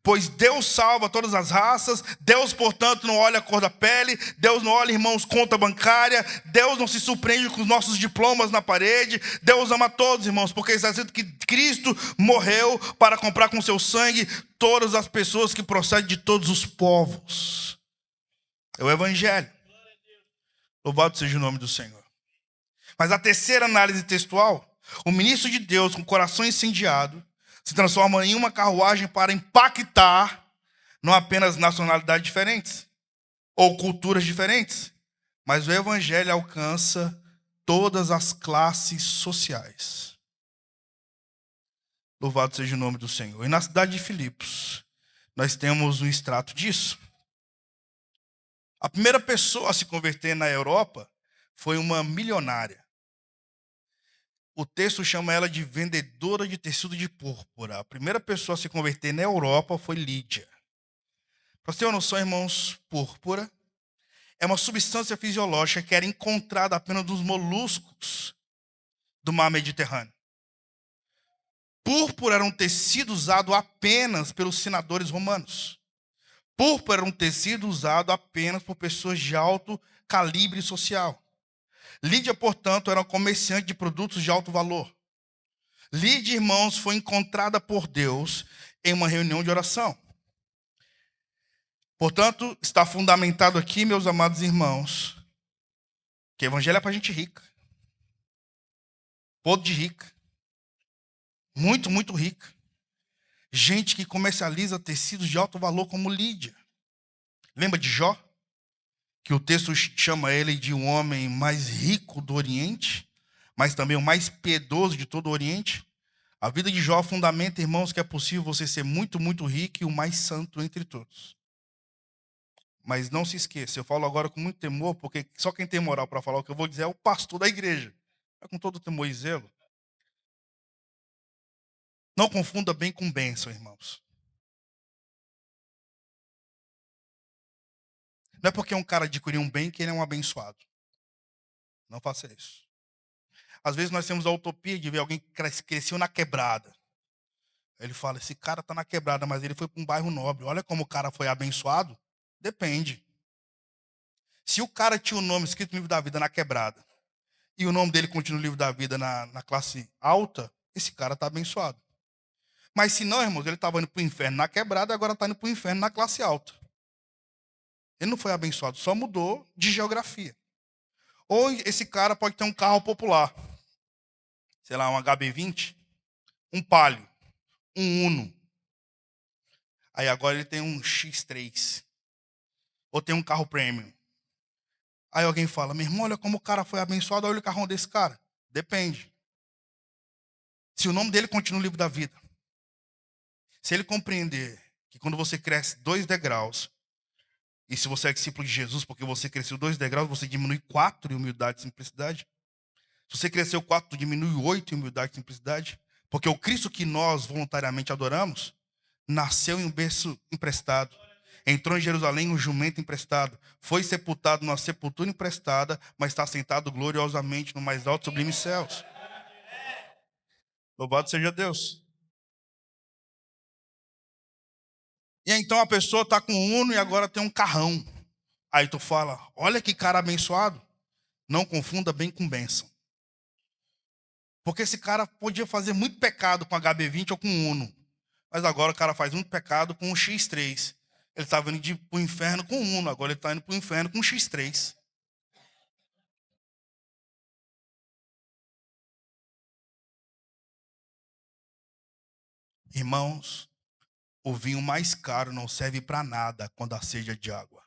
Speaker 1: Pois Deus salva todas as raças. Deus, portanto, não olha a cor da pele. Deus não olha, irmãos, conta bancária. Deus não se surpreende com os nossos diplomas na parede. Deus ama todos, irmãos, porque está escrito que Cristo morreu para comprar com seu sangue todas as pessoas que procedem de todos os povos. É o Evangelho. Louvado seja o nome do Senhor. Mas a terceira análise textual, o ministro de Deus com o coração incendiado se transforma em uma carruagem para impactar não apenas nacionalidades diferentes ou culturas diferentes, mas o evangelho alcança todas as classes sociais. Louvado seja o nome do Senhor. E na cidade de Filipos, nós temos um extrato disso. A primeira pessoa a se converter na Europa foi uma milionária. O texto chama ela de vendedora de tecido de púrpura. A primeira pessoa a se converter na Europa foi Lídia. Para você ter uma noção, irmãos, púrpura é uma substância fisiológica que era encontrada apenas nos moluscos do mar Mediterrâneo. Púrpura era um tecido usado apenas pelos senadores romanos. Púrpura era um tecido usado apenas por pessoas de alto calibre social. Lídia, portanto, era uma comerciante de produtos de alto valor. Lídia, irmãos, foi encontrada por Deus em uma reunião de oração. Portanto, está fundamentado aqui, meus amados irmãos, que o evangelho é para gente rica. Podre de rica. Muito, muito rica. Gente que comercializa tecidos de alto valor como Lídia. Lembra de Jó? Que o texto chama ele de um homem mais rico do Oriente, mas também o mais piedoso de todo o Oriente. A vida de Jó fundamenta, irmãos, que é possível você ser muito, muito rico e o mais santo entre todos. Mas não se esqueça, eu falo agora com muito temor, porque só quem tem moral para falar o que eu vou dizer é o pastor da igreja. É com todo temor e zelo. Não confunda bem com bênção, irmãos. Não é porque um cara adquiriu um bem que ele é um abençoado. Não faça isso. Às vezes nós temos a utopia de ver alguém que cresceu na quebrada. Ele fala, esse cara está na quebrada, mas ele foi para um bairro nobre. Olha como o cara foi abençoado. Depende. Se o cara tinha o nome escrito no livro da vida na quebrada, e o nome dele continua no livro da vida na classe alta, esse cara está abençoado. Mas se não, irmãos, ele estava indo para o inferno na quebrada, agora está indo para o inferno na classe alta. Ele não foi abençoado, só mudou de geografia. Ou esse cara pode ter um carro popular. Sei lá, um HB20, um Palio, um Uno. Aí agora ele tem um X3. Ou tem um carro premium. Aí alguém fala, meu irmão, olha como o cara foi abençoado, olha o carrão desse cara. Depende. Se o nome dele continua no livro da vida. Se ele compreender que quando você cresce 2 degraus, e se você é discípulo de Jesus, porque você cresceu 2 degraus, você diminui 4 em humildade e simplicidade. Se você cresceu 4, diminui 8 em humildade e simplicidade. Porque o Cristo que nós voluntariamente adoramos, nasceu em um berço emprestado. Entrou em Jerusalém um jumento emprestado. Foi sepultado numa sepultura emprestada, mas está sentado gloriosamente no mais alto e sublime céus. Louvado seja Deus. E aí, então a pessoa está com um Uno e agora tem um carrão. Aí tu fala, olha que cara abençoado. Não confunda bem com bênção. Porque esse cara podia fazer muito pecado com HB20 ou com Uno. Mas agora o cara faz muito pecado com um X3. Ele estava indo para o inferno com um Uno, agora ele está indo para o inferno com um X3. Irmãos, o vinho mais caro não serve para nada quando a sede é de água.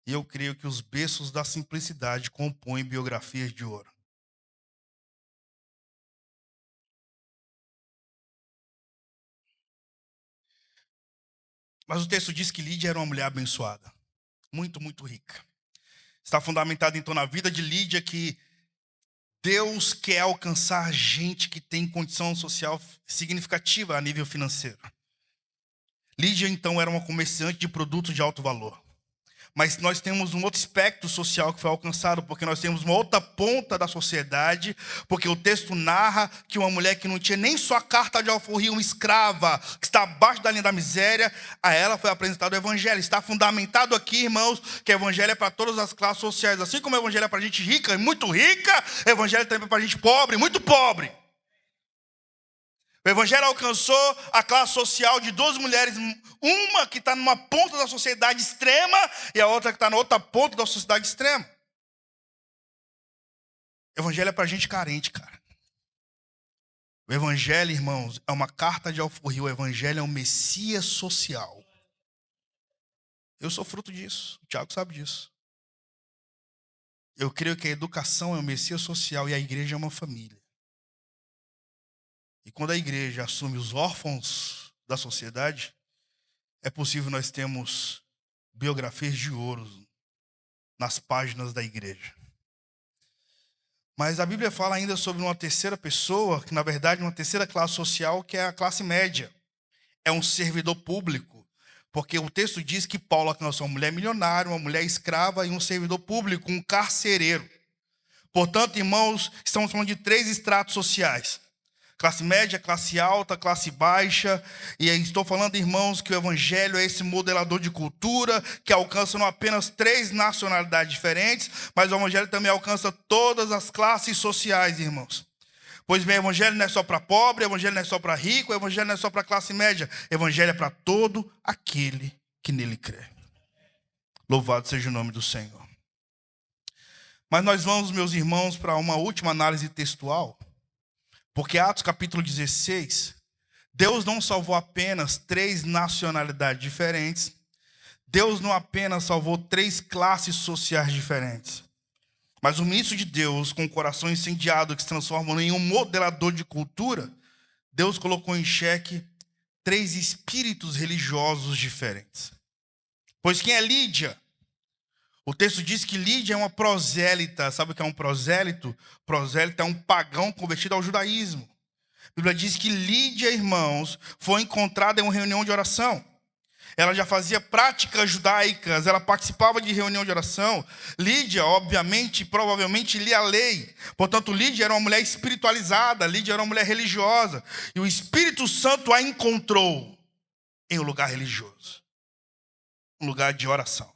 Speaker 1: E eu creio que os berços da simplicidade compõem biografias de ouro. Mas o texto diz que Lídia era uma mulher abençoada. Muito, muito rica. Está fundamentado então na vida de Lídia que Deus quer alcançar gente que tem condição social significativa a nível financeiro. Lídia então era uma comerciante de produtos de alto valor. Mas nós temos um outro espectro social que foi alcançado, porque nós temos uma outra ponta da sociedade, porque o texto narra que uma mulher que não tinha nem sua carta de alforria, uma escrava, que está abaixo da linha da miséria, a ela foi apresentado o evangelho. Está fundamentado aqui, irmãos, que o evangelho é para todas as classes sociais. Assim como o evangelho é para gente rica e muito rica, o evangelho também é para gente pobre, muito pobre. O evangelho alcançou a classe social de 2 mulheres, uma que está numa ponta da sociedade extrema e a outra que está na outra ponta da sociedade extrema. O evangelho é para gente carente, cara. O evangelho, irmãos, é uma carta de alforria. O evangelho é um Messias social. Eu sou fruto disso. O Tiago sabe disso. Eu creio que a educação é um Messias social e a igreja é uma família. E quando a igreja assume os órfãos da sociedade, é possível nós termos biografias de ouro nas páginas da igreja. Mas a Bíblia fala ainda sobre uma terceira pessoa, que na verdade é uma terceira classe social, que é a classe média. É um servidor público. Porque o texto diz que Paulo alcançou uma mulher milionária, uma mulher escrava e um servidor público, um carcereiro. Portanto, irmãos, estamos falando de 3 estratos sociais. Classe média, classe alta, classe baixa. E aí estou falando, irmãos, que o evangelho é esse modelador de cultura que alcança não apenas 3 nacionalidades diferentes, mas o evangelho também alcança todas as classes sociais, irmãos. Pois bem, o evangelho não é só para pobre, o evangelho não é só para rico, o evangelho não é só para classe média. O evangelho é para todo aquele que nele crê. Louvado seja o nome do Senhor. Mas nós vamos, meus irmãos, para uma última análise textual. Porque Atos capítulo 16, Deus não salvou apenas 3 nacionalidades diferentes. Deus não apenas salvou 3 classes sociais diferentes. Mas o ministro de Deus, com o coração incendiado, que se transforma em um modelador de cultura, Deus colocou em xeque 3 espíritos religiosos diferentes. Pois quem é Lídia? O texto diz que Lídia é uma prosélita. Sabe o que é um prosélito? Prosélito é um pagão convertido ao judaísmo. A Bíblia diz que Lídia, irmãos, foi encontrada em uma reunião de oração. Ela já fazia práticas judaicas, ela participava de reunião de oração. Lídia, obviamente, provavelmente lia a lei. Portanto, Lídia era uma mulher espiritualizada, Lídia era uma mulher religiosa. E o Espírito Santo a encontrou em um lugar religioso, um lugar de oração.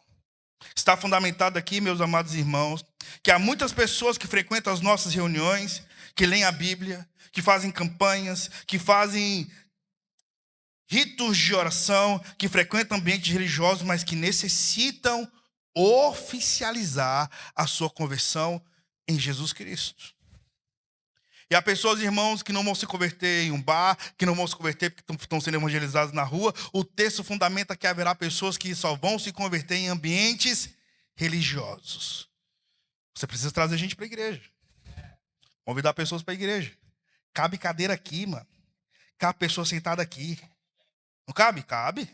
Speaker 1: Está fundamentado aqui, meus amados irmãos, que há muitas pessoas que frequentam as nossas reuniões, que leem a Bíblia, que fazem campanhas, que fazem ritos de oração, que frequentam ambientes religiosos, mas que necessitam oficializar a sua conversão em Jesus Cristo. E há pessoas, irmãos, que não vão se converter em um bar, que não vão se converter porque estão sendo evangelizados na rua. O texto fundamenta que haverá pessoas que só vão se converter em ambientes religiosos. Você precisa trazer gente para a igreja. Convidar pessoas para a igreja. Cabe cadeira aqui, mano. Cabe pessoa sentada aqui. Não cabe? Cabe.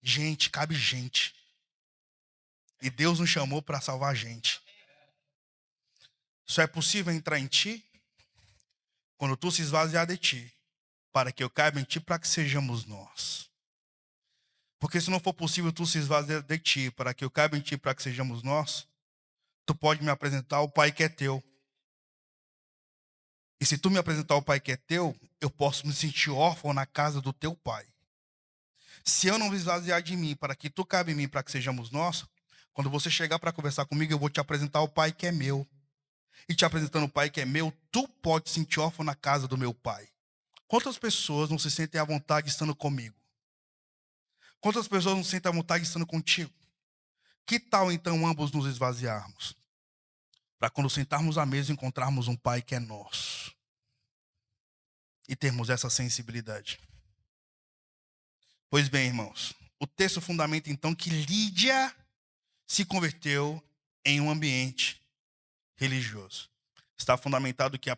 Speaker 1: Gente, cabe gente. E Deus nos chamou para salvar gente. Só é possível entrar em ti quando tu se esvaziar de ti, para que eu caiba em ti, para que sejamos nós. Porque se não for possível tu se esvaziar de ti, para que eu caiba em ti, para que sejamos nós, tu pode me apresentar o Pai que é teu. E se tu me apresentar o Pai que é teu, eu posso me sentir órfão na casa do teu Pai. Se eu não me esvaziar de mim, para que tu caiba em mim, para que sejamos nós, quando você chegar para conversar comigo, eu vou te apresentar o Pai que é meu. E te apresentando o Pai que é meu, tu pode sentir órfão na casa do meu Pai. Quantas pessoas não se sentem à vontade estando comigo? Quantas pessoas não se sentem à vontade estando contigo? Que tal então ambos nos esvaziarmos? Para quando sentarmos à mesa encontrarmos um Pai que é nosso. E termos essa sensibilidade. Pois bem, irmãos, o texto fundamenta então que Lídia se converteu em um ambiente religioso. Está fundamentado que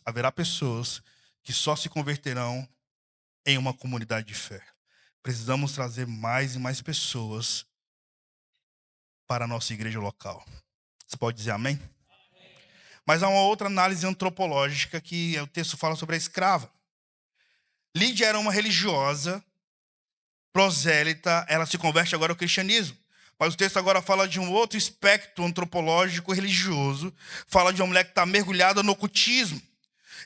Speaker 1: haverá pessoas que só se converterão em uma comunidade de fé. Precisamos trazer mais e mais pessoas para a nossa igreja local. Você pode dizer amém? Amém. Mas há uma outra análise antropológica que o texto fala sobre a escrava. Lídia era uma religiosa, prosélita, ela se converte agora ao cristianismo. Mas o texto agora fala de um outro espectro antropológico religioso. Fala de uma mulher que está mergulhada no ocultismo.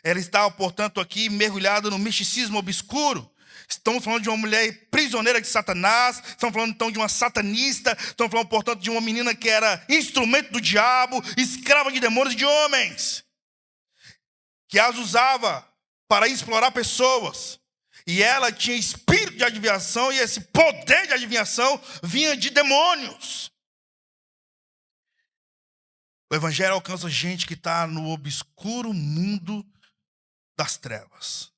Speaker 1: Ela está, portanto, aqui mergulhada no misticismo obscuro. Estamos falando de uma mulher prisioneira de Satanás. Estamos falando, então, de uma satanista. Estamos falando, portanto, de uma menina que era instrumento do diabo, escrava de demônios e de homens, que as usava para explorar pessoas. E ela tinha espírito de adivinhação, e esse poder de adivinhação vinha de demônios. O evangelho alcança gente que está no obscuro mundo das trevas.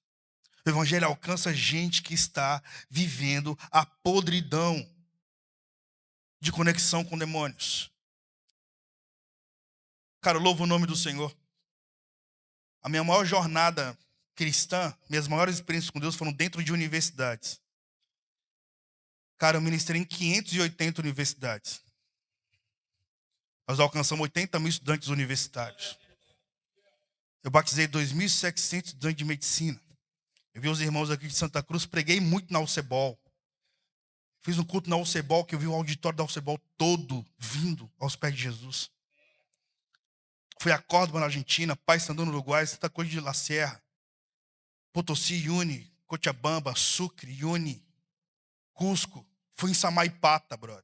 Speaker 1: O evangelho alcança gente que está vivendo a podridão de conexão com demônios. Cara, eu louvo o nome do Senhor. A minha maior jornada cristã, minhas maiores experiências com Deus foram dentro de universidades. Cara, eu ministrei em 580 universidades. Nós alcançamos 80 mil estudantes universitários. Eu batizei 2.700 estudantes de medicina. Eu vi os irmãos aqui de Santa Cruz, preguei muito na Alcebol. Fiz um culto na Alcebol, que eu vi o auditório da Alcebol todo vindo aos pés de Jesus. Fui a Córdoba, na Argentina, Paissandu, no Uruguai, Santa Cruz de La Sierra, Potosí, Yuni, Cochabamba, Sucre, Yuni, Cusco. Fui em Samaipata, brother,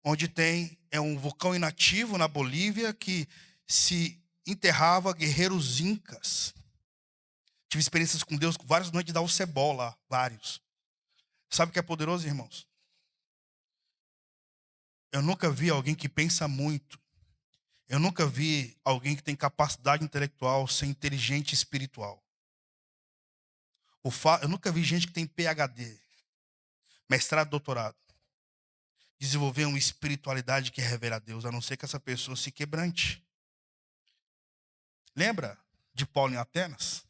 Speaker 1: onde tem um vulcão inativo na Bolívia que se enterrava guerreiros incas. Tive experiências com Deus, com várias noites da Alcebol lá, vários. Sabe o que é poderoso, irmãos? Eu nunca vi alguém que pensa muito. Eu nunca vi alguém que tem capacidade intelectual ser inteligente espiritual. Eu nunca vi gente que tem PhD, mestrado, doutorado, desenvolver uma espiritualidade que revela a Deus, a não ser que essa pessoa se quebrante. Lembra de Paulo em Atenas?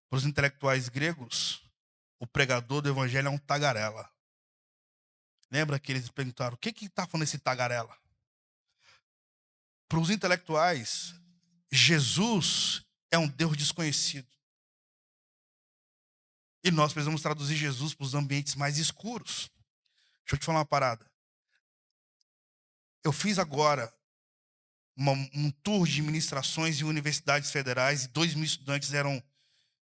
Speaker 1: Para os intelectuais gregos, o pregador do evangelho é um tagarela. Lembra que eles perguntaram, o que está falando esse tagarela? Para os intelectuais, Jesus é um Deus desconhecido. E nós precisamos traduzir Jesus para os ambientes mais escuros. Deixa eu te falar uma parada. Eu fiz agora um tour de ministrações em universidades federais e 2.000 estudantes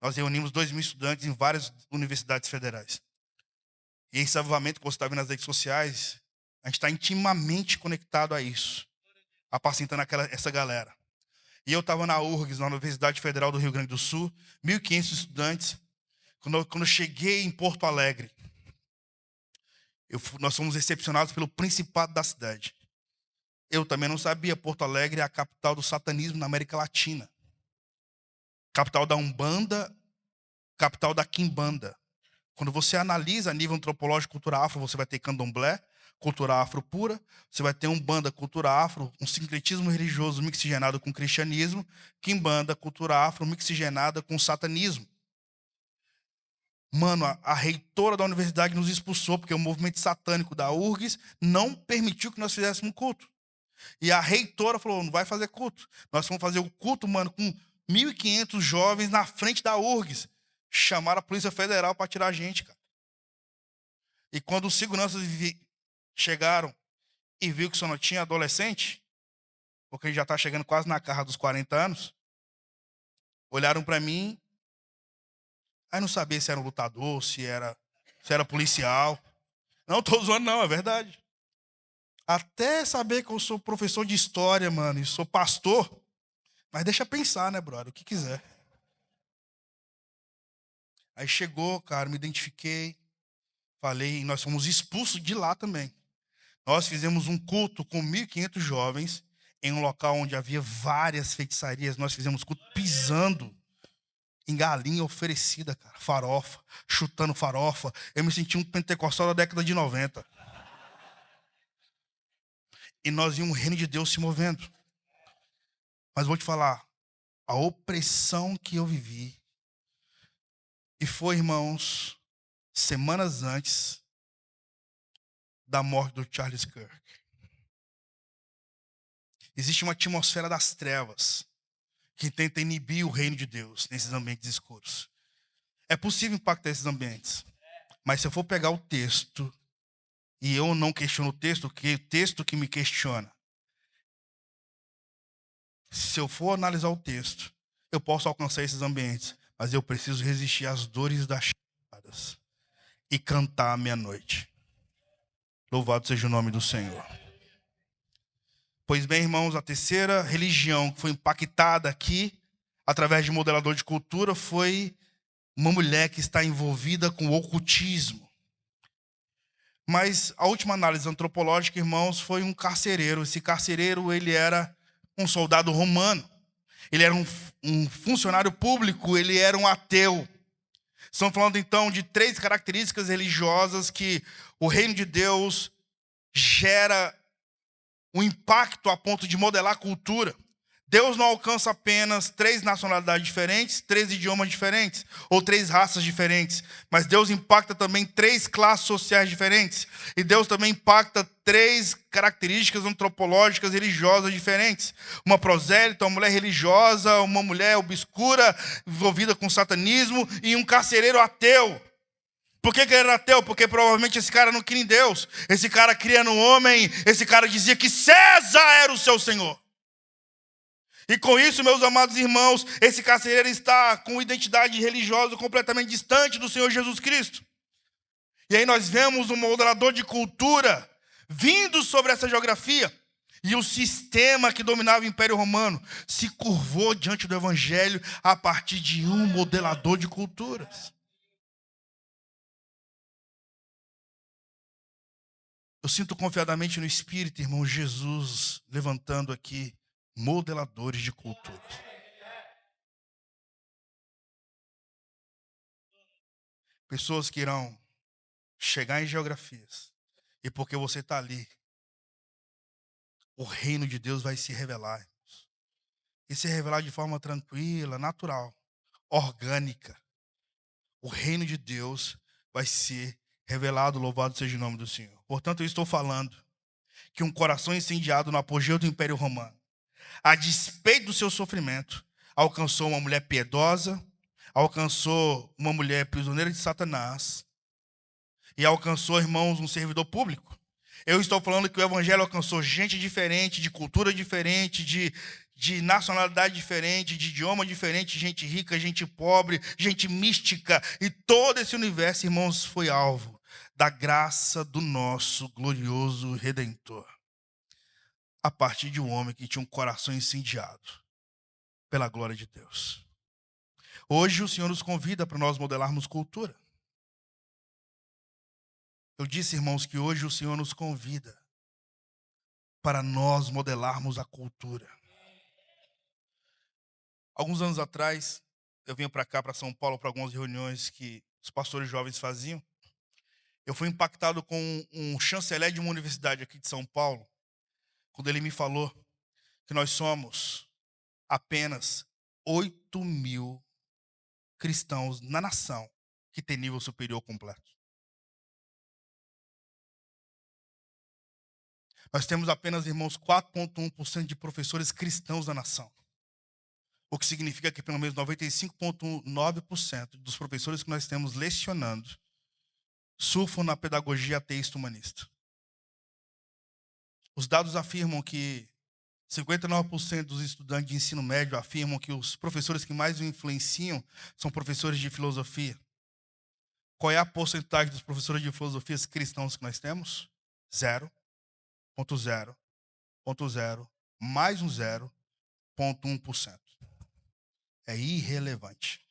Speaker 1: nós reunimos 2.000 estudantes em várias universidades federais. E esse avivamento que você está vendo nas redes sociais, a gente está intimamente conectado a isso, apacentando essa galera. E eu estava na URGS, na Universidade Federal do Rio Grande do Sul, 1.500 estudantes. Quando eu cheguei em Porto Alegre, nós fomos recepcionados pelo principado da cidade. Eu também não sabia, Porto Alegre é a capital do satanismo na América Latina. Capital da Umbanda, capital da Quimbanda. Quando você analisa a nível antropológico, cultura afro, você vai ter candomblé, cultura afro pura, você vai ter Umbanda, cultura afro, um sincretismo religioso mixigenado com cristianismo, Quimbanda, cultura afro, mixigenada com satanismo. Mano, a reitora da universidade nos expulsou, porque o movimento satânico da URGS não permitiu que nós fizéssemos culto. E a reitora falou, não vai fazer culto. Nós vamos fazer o culto, mano, com 1.500 jovens na frente da URGS. Chamaram a Polícia Federal para tirar a gente, cara. E quando os seguranças chegaram e viu que só não tinha adolescente, porque ele já está chegando quase na casa dos 40 anos, olharam para mim, aí não sabia se era um lutador, se era policial. Não estou zoando não, é verdade. Até saber que eu sou professor de história, mano, e sou pastor, mas deixa pensar, né, brother, o que quiser. Aí chegou, cara, me identifiquei, falei, e nós fomos expulsos de lá também. Nós fizemos um culto com 1.500 jovens em um local onde havia várias feitiçarias. Nós fizemos culto pisando em galinha oferecida, cara, farofa, chutando farofa. Eu me senti um pentecostal da década de 90. E nós vimos o reino de Deus se movendo. Mas vou te falar, a opressão que eu vivi, e foi, irmãos, semanas antes da morte do Charles Kirk. Existe uma atmosfera das trevas que tenta inibir o reino de Deus nesses ambientes escuros. É possível impactar esses ambientes, mas se eu for pegar o texto, e eu não questiono o texto, que o texto que me questiona. Se eu for analisar o texto, eu posso alcançar esses ambientes, mas eu preciso resistir às dores das chapadas e cantar à meia-noite. Louvado seja o nome do Senhor. Pois bem, irmãos, a terceira religião que foi impactada aqui, através de modelador de cultura, foi uma mulher que está envolvida com o ocultismo. Mas a última análise antropológica, irmãos, foi um carcereiro. Esse carcereiro, ele era um soldado romano. Ele era um funcionário público, ele era um ateu. Estamos falando, então, de 3 características religiosas que o reino de Deus gera um impacto a ponto de modelar a cultura. Deus não alcança apenas 3 nacionalidades diferentes, 3 idiomas diferentes, ou 3 raças diferentes, mas Deus impacta também 3 classes sociais diferentes. E Deus também impacta 3 características antropológicas religiosas diferentes. Uma prosélita, uma mulher religiosa, uma mulher obscura, envolvida com satanismo, e um carcereiro ateu. Por que ele era ateu? Porque provavelmente esse cara não cria em Deus. Esse cara cria no homem. Esse cara dizia que César era o seu senhor. E com isso, meus amados irmãos, esse carcereiro está com identidade religiosa completamente distante do Senhor Jesus Cristo. E aí nós vemos um modelador de cultura vindo sobre essa geografia. E o sistema que dominava o Império Romano se curvou diante do Evangelho a partir de um modelador de culturas. Eu sinto confiadamente no Espírito, irmão, Jesus levantando aqui modeladores de cultura. Pessoas que irão chegar em geografias. E porque você está ali, o reino de Deus vai se revelar. Irmãos. E se revelar de forma tranquila, natural, orgânica. O reino de Deus vai ser revelado, louvado seja o nome do Senhor. Portanto, eu estou falando que um coração incendiado no apogeu do Império Romano, a despeito do seu sofrimento, alcançou uma mulher piedosa, alcançou uma mulher prisioneira de Satanás e alcançou, irmãos, um servidor público. Eu estou falando que o evangelho alcançou gente diferente, de cultura diferente, de nacionalidade diferente, de idioma diferente, gente rica, gente pobre, gente mística. E todo esse universo, irmãos, foi alvo da graça do nosso glorioso Redentor. A partir de um homem que tinha um coração incendiado pela glória de Deus. Hoje o Senhor nos convida para nós modelarmos cultura. Eu disse, irmãos, que hoje o Senhor nos convida para nós modelarmos a cultura. Alguns anos atrás, eu vinha para cá, para São Paulo, para algumas reuniões que os pastores jovens faziam. Eu fui impactado com um chanceler de uma universidade aqui de São Paulo, quando ele me falou que nós somos apenas 8.000 cristãos na nação que tem nível superior completo. Nós temos apenas, irmãos, 4,1% de professores cristãos na nação. O que significa que pelo menos 95,9% dos professores que nós temos lecionando surfam na pedagogia ateísta humanista. Os dados afirmam que 59% dos estudantes de ensino médio afirmam que os professores que mais o influenciam são professores de filosofia. Qual é a porcentagem dos professores de filosofia cristãos que nós temos? 0,0,0, mais um 0,1%. É irrelevante.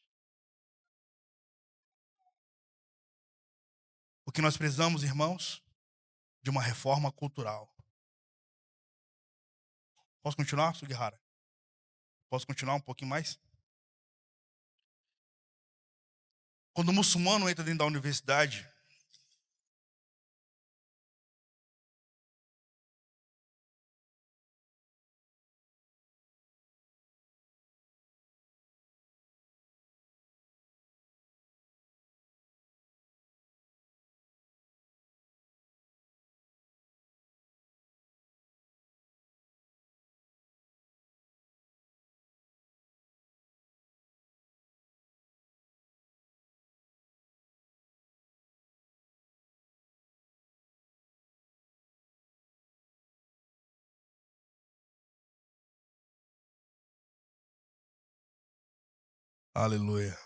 Speaker 1: O que nós precisamos, irmãos, de uma reforma cultural. Posso continuar, Sugihara? Posso continuar um pouquinho mais? Quando o muçulmano entra dentro da universidade, aleluia.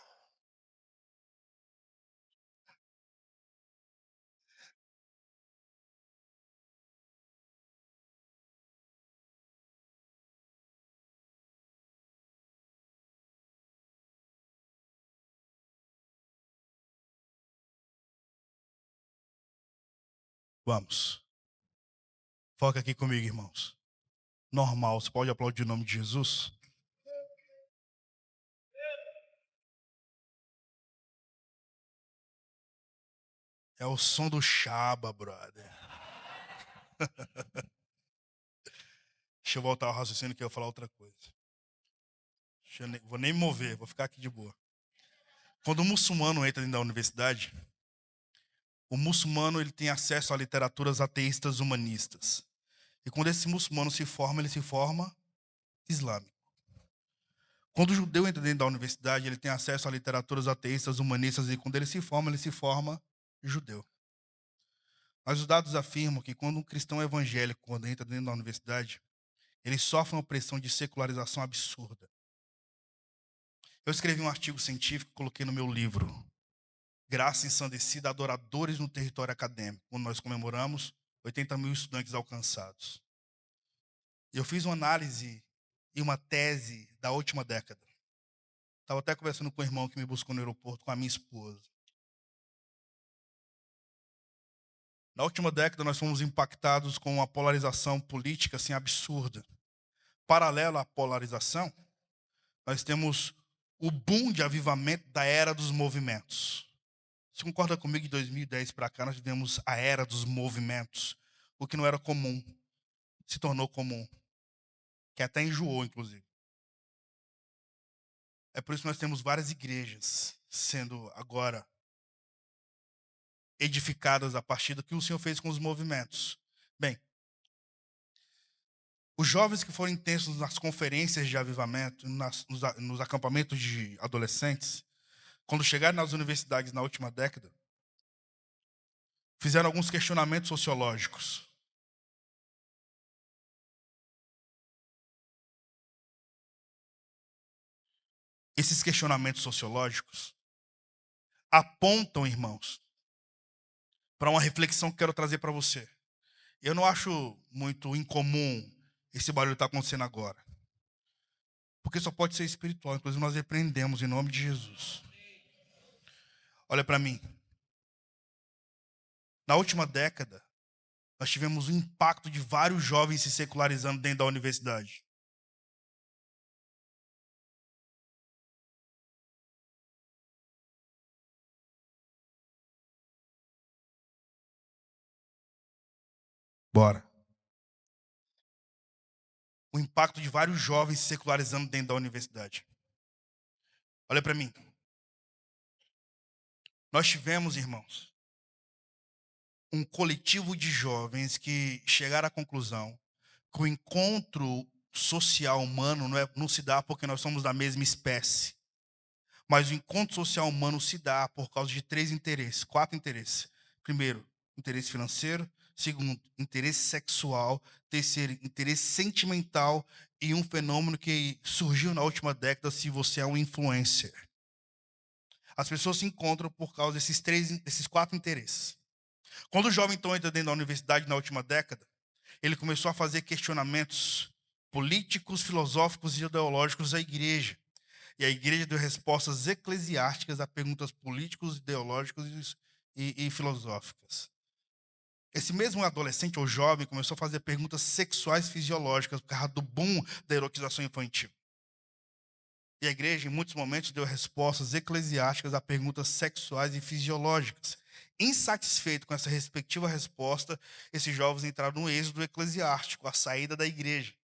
Speaker 1: Vamos. Foca aqui comigo, irmãos. Normal, você pode aplaudir o nome de Jesus? É o som do Shaba, brother. Deixa eu voltar ao raciocínio que eu ia falar outra coisa. Vou nem me mover, vou ficar aqui de boa. Quando o muçulmano entra dentro da universidade, o muçulmano ele tem acesso a literaturas ateístas humanistas. E quando esse muçulmano se forma, ele se forma islâmico. Quando o judeu entra dentro da universidade, ele tem acesso a literaturas ateístas humanistas. E quando ele se forma judeu. Mas os dados afirmam que quando um cristão evangélico, quando entra dentro da universidade, ele sofre uma pressão de secularização absurda. Eu escrevi um artigo científico e coloquei no meu livro, Graça Ensandecida, Adoradores no Território Acadêmico, quando nós comemoramos 80 mil estudantes alcançados. Eu fiz uma análise e uma tese da última década. Estava até conversando com o irmão que me buscou no aeroporto, com a minha esposa. Na última década, nós fomos impactados com uma polarização política assim, absurda. Paralelo à polarização, nós temos o boom de avivamento da era dos movimentos. Você concorda comigo que de 2010 para cá nós tivemos a era dos movimentos? O que não era comum se tornou comum, que até enjoou, inclusive. É por isso que nós temos várias igrejas sendo agora edificadas a partir do que o Senhor fez com os movimentos. Bem, os jovens que foram intensos nas conferências de avivamento, nos acampamentos de adolescentes, quando chegaram nas universidades na última década, fizeram alguns questionamentos sociológicos. Esses questionamentos sociológicos apontam, irmãos, para uma reflexão que quero trazer para você. Eu não acho muito incomum esse barulho que está acontecendo agora. Porque só pode ser espiritual. Inclusive, nós repreendemos em nome de Jesus. Olha para mim. Na última década, nós tivemos o impacto de vários jovens se secularizando dentro da universidade. Bora. O impacto de vários jovens se secularizando dentro da universidade. Olha para mim. Nós tivemos, irmãos, um coletivo de jovens que chegaram à conclusão que o encontro social humano não se dá porque nós somos da mesma espécie. Mas o encontro social humano se dá por causa de 4 interesses. Primeiro, interesse financeiro. Segundo, interesse sexual. Terceiro, interesse sentimental. E um fenômeno que surgiu na última década, se você é um influencer. As pessoas se encontram por causa desses 4 interesses. Quando o jovem então entra dentro da universidade na última década, ele começou a fazer questionamentos políticos, filosóficos e ideológicos à igreja. E a igreja deu respostas eclesiásticas a perguntas políticas, ideológicas e filosóficas. Esse mesmo adolescente ou jovem começou a fazer perguntas sexuais fisiológicas por causa do boom da erotização infantil. E a igreja, em muitos momentos, deu respostas eclesiásticas a perguntas sexuais e fisiológicas. Insatisfeito com essa respectiva resposta, esses jovens entraram no êxodo eclesiástico, a saída da igreja.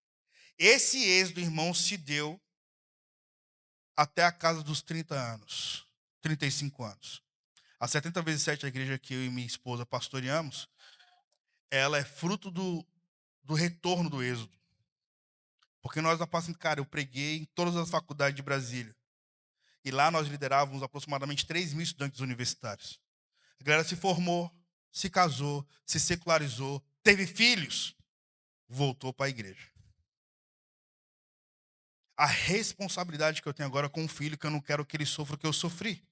Speaker 1: Esse êxodo, irmão, se deu até a casa dos 30 anos, 35 anos. A 70 vezes 7, a igreja que eu e minha esposa pastoreamos, ela é fruto do retorno do êxodo. Porque nós, cara, eu preguei em todas as faculdades de Brasília. E lá nós liderávamos aproximadamente 3 mil estudantes universitários. A galera se formou, se casou, se secularizou, teve filhos, voltou para a igreja. A responsabilidade que eu tenho agora com o filho, que eu não quero que ele sofra o que eu sofri.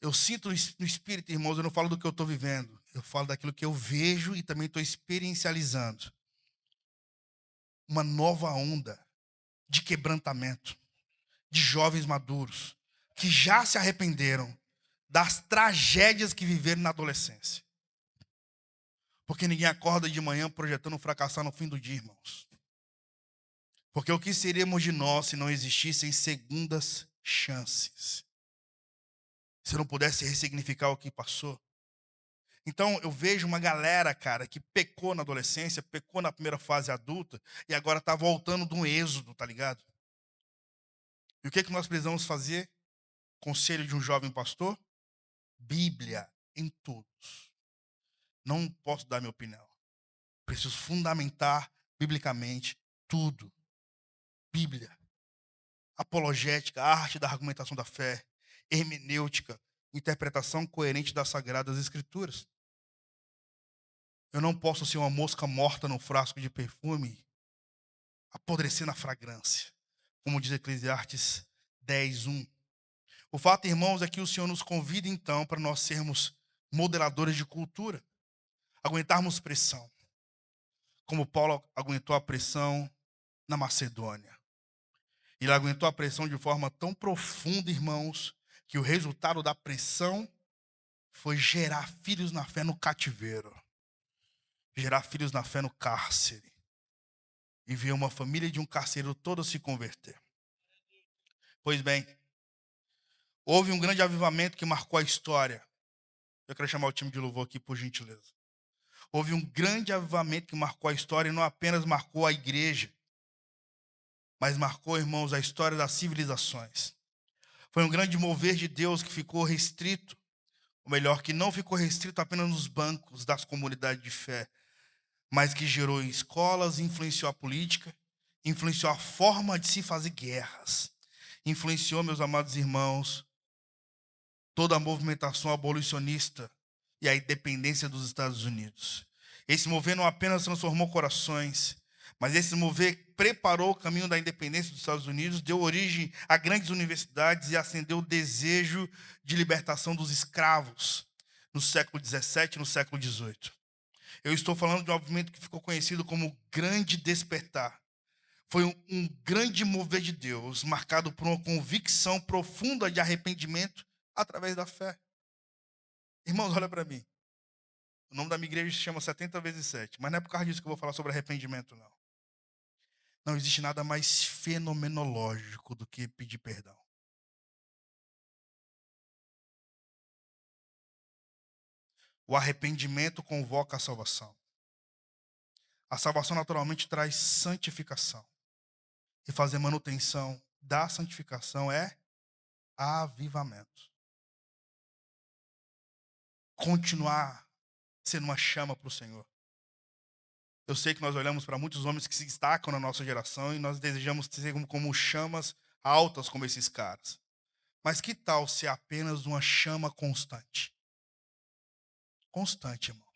Speaker 1: Eu sinto no espírito, irmãos, eu não falo do que eu estou vivendo. Eu falo daquilo que eu vejo e também estou experiencializando. Uma nova onda de quebrantamento, de jovens maduros, que já se arrependeram das tragédias que viveram na adolescência. Porque ninguém acorda de manhã projetando fracassar no fim do dia, irmãos. Porque o que seríamos de nós se não existissem segundas chances? Se eu não pudesse ressignificar o que passou? Então, eu vejo uma galera, cara, que pecou na adolescência, pecou na primeira fase adulta, e agora tá voltando de um êxodo, tá ligado? E o que nós precisamos fazer? Conselho de um jovem pastor? Bíblia em todos. Não posso dar minha opinião. Preciso fundamentar biblicamente tudo. Bíblia. Apologética, arte da argumentação da fé, hermenêutica, interpretação coerente das Sagradas Escrituras. Eu não posso ser uma mosca morta no frasco de perfume, apodrecer na fragrância, como diz Eclesiastes 10:1. O fato, irmãos, é que o Senhor nos convida, então, para nós sermos modeladores de cultura, aguentarmos pressão, como Paulo aguentou a pressão na Macedônia. Ele aguentou a pressão de forma tão profunda, irmãos, que o resultado da pressão foi gerar filhos na fé no cativeiro, gerar filhos na fé no cárcere, e ver uma família de um carcereiro toda se converter. Pois bem, houve um grande avivamento que marcou a história. Eu quero chamar o time de louvor aqui, por gentileza. Houve um grande avivamento que marcou a história, e não apenas marcou a igreja, mas marcou, irmãos, a história das civilizações. Foi um grande mover de Deus que ficou restrito, ou melhor, que não ficou restrito apenas nos bancos das comunidades de fé, mas que gerou escolas, influenciou a política, influenciou a forma de se fazer guerras, influenciou, meus amados irmãos, toda a movimentação abolicionista e a independência dos Estados Unidos. Esse mover não apenas transformou corações, mas esse mover preparou o caminho da independência dos Estados Unidos, deu origem a grandes universidades e acendeu o desejo de libertação dos escravos no século XVII e no século XVIII. Eu estou falando de um movimento que ficou conhecido como Grande Despertar. Foi um grande mover de Deus, marcado por uma convicção profunda de arrependimento através da fé. Irmãos, olha para mim. O nome da minha igreja se chama 70 vezes 7, mas não é por causa disso que eu vou falar sobre arrependimento, não. Não existe nada mais fenomenológico do que pedir perdão. O arrependimento convoca a salvação. A salvação naturalmente traz santificação. E fazer manutenção da santificação é avivamento. Continuar sendo uma chama para o Senhor. Eu sei que nós olhamos para muitos homens que se destacam na nossa geração e nós desejamos ser como chamas altas como esses caras. Mas que tal ser apenas uma chama constante? Constante, irmão.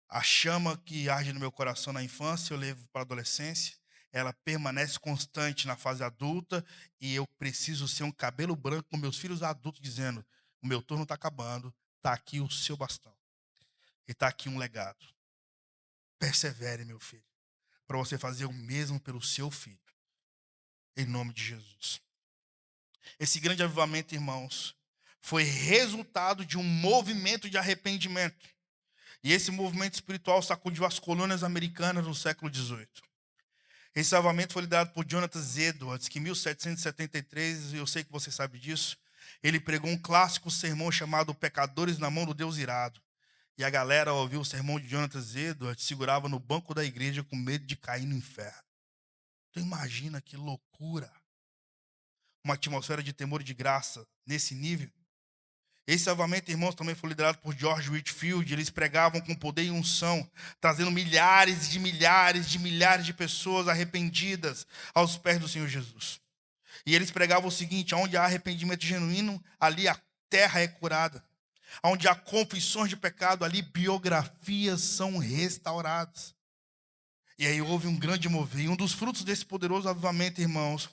Speaker 1: A chama que arde no meu coração na infância, eu levo para a adolescência, ela permanece constante na fase adulta e eu preciso ser um cabelo branco com meus filhos adultos dizendo, o meu turno está acabando, está aqui o seu bastão. E está aqui um legado. Persevere, meu filho, para você fazer o mesmo pelo seu filho. Em nome de Jesus. Esse grande avivamento, irmãos, foi resultado de um movimento de arrependimento. E esse movimento espiritual sacudiu as colônias americanas no século XVIII. Esse avivamento foi liderado por Jonathan Edwards, que em 1773, eu sei que você sabe disso, ele pregou um clássico sermão chamado Pecadores na Mão do Deus Irado. E a galera, ao ouvir o sermão de Jonathan Edwards, segurava no banco da igreja com medo de cair no inferno. Então imagina que loucura. Uma atmosfera de temor e de graça nesse nível. Esse avivamento, irmãos, também foi liderado por George Whitefield. Eles pregavam com poder e unção, trazendo milhares de pessoas arrependidas aos pés do Senhor Jesus. E eles pregavam o seguinte: onde há arrependimento genuíno, ali a terra é curada. Onde há confissões de pecado, ali biografias são restauradas. E aí houve um grande mover. E um dos frutos desse poderoso avivamento, irmãos,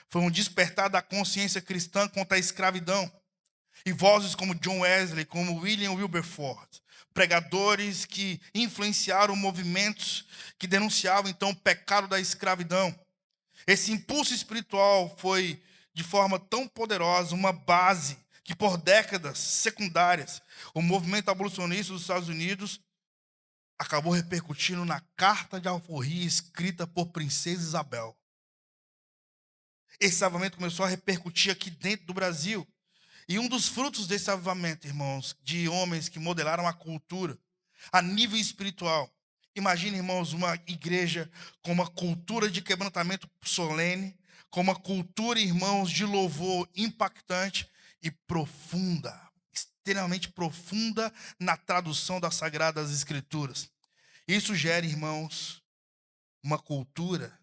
Speaker 1: foi um despertar da consciência cristã contra a escravidão. E vozes como John Wesley, como William Wilberforce, pregadores que influenciaram movimentos que denunciavam então o pecado da escravidão. Esse impulso espiritual foi, de forma tão poderosa, uma base que por décadas secundárias, o movimento abolicionista dos Estados Unidos acabou repercutindo na carta de alforria escrita por Princesa Isabel. Esse avivamento começou a repercutir aqui dentro do Brasil. E um dos frutos desse avivamento, irmãos, de homens que modelaram a cultura a nível espiritual. Imagine, irmãos, uma igreja com uma cultura de quebrantamento solene, com uma cultura, irmãos, de louvor impactante e profunda, extremamente profunda na tradução das Sagradas Escrituras. Isso gera, irmãos, uma cultura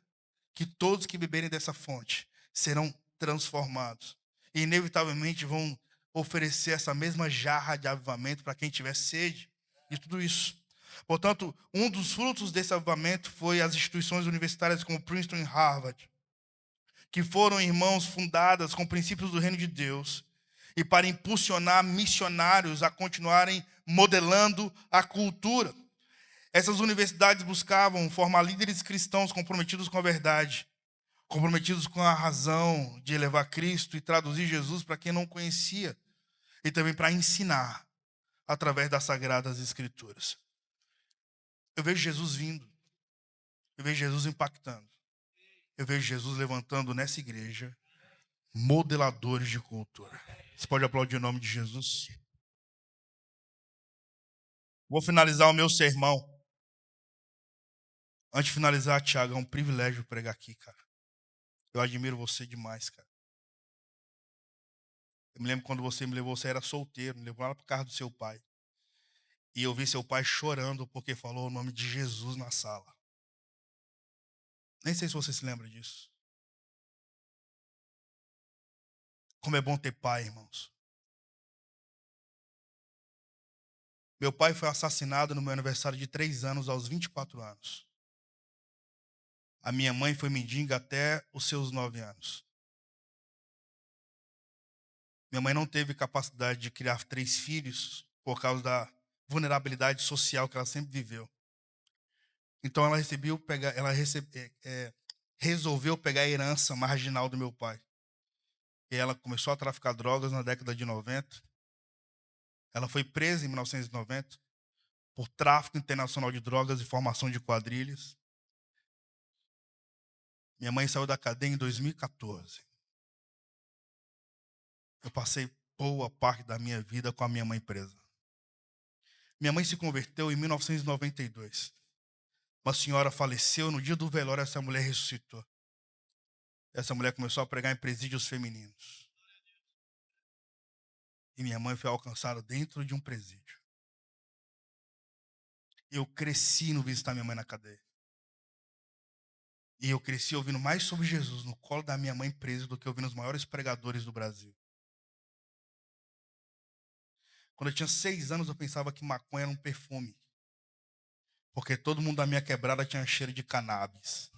Speaker 1: que todos que beberem dessa fonte serão transformados. E inevitavelmente vão oferecer essa mesma jarra de avivamento para quem tiver sede de tudo isso. Portanto, um dos frutos desse avivamento foi as instituições universitárias como Princeton e Harvard, que foram, irmãos, fundadas com princípios do reino de Deus e para impulsionar missionários a continuarem modelando a cultura. Essas universidades buscavam formar líderes cristãos comprometidos com a verdade, comprometidos com a razão de levar Cristo e traduzir Jesus para quem não conhecia, e também para ensinar através das Sagradas Escrituras. Eu vejo Jesus vindo, eu vejo Jesus impactando, eu vejo Jesus levantando nessa igreja modeladores de cultura. Você pode aplaudir o nome de Jesus? Vou finalizar o meu sermão. Antes de finalizar, Tiago, é um privilégio pregar aqui, cara. Eu admiro você demais, cara. Eu me lembro quando você me levou, você era solteiro, me levou lá para casa do seu pai. E eu vi seu pai chorando porque falou o nome de Jesus na sala. Nem sei se você se lembra disso. Como é bom ter pai, irmãos. Meu pai foi assassinado no meu aniversário de 3 anos, aos 24 anos. A minha mãe foi mendiga até os seus 9 anos. Minha mãe não teve capacidade de criar 3 filhos por causa da vulnerabilidade social que ela sempre viveu. Então ela resolveu pegar a herança marginal do meu pai. E ela começou a traficar drogas na década de 90. Ela foi presa em 1990 por tráfico internacional de drogas e formação de quadrilhas. Minha mãe saiu da cadeia em 2014. Eu passei boa parte da minha vida com a minha mãe presa. Minha mãe se converteu em 1992. Uma senhora faleceu, no dia do velório essa mulher ressuscitou. Essa mulher começou a pregar em presídios femininos. E minha mãe foi alcançada dentro de um presídio. Eu cresci no visitar minha mãe na cadeia. E eu cresci ouvindo mais sobre Jesus no colo da minha mãe presa do que ouvindo os maiores pregadores do Brasil. Quando eu tinha 6 anos, eu pensava que maconha era um perfume. Porque todo mundo da minha quebrada tinha cheiro de cannabis.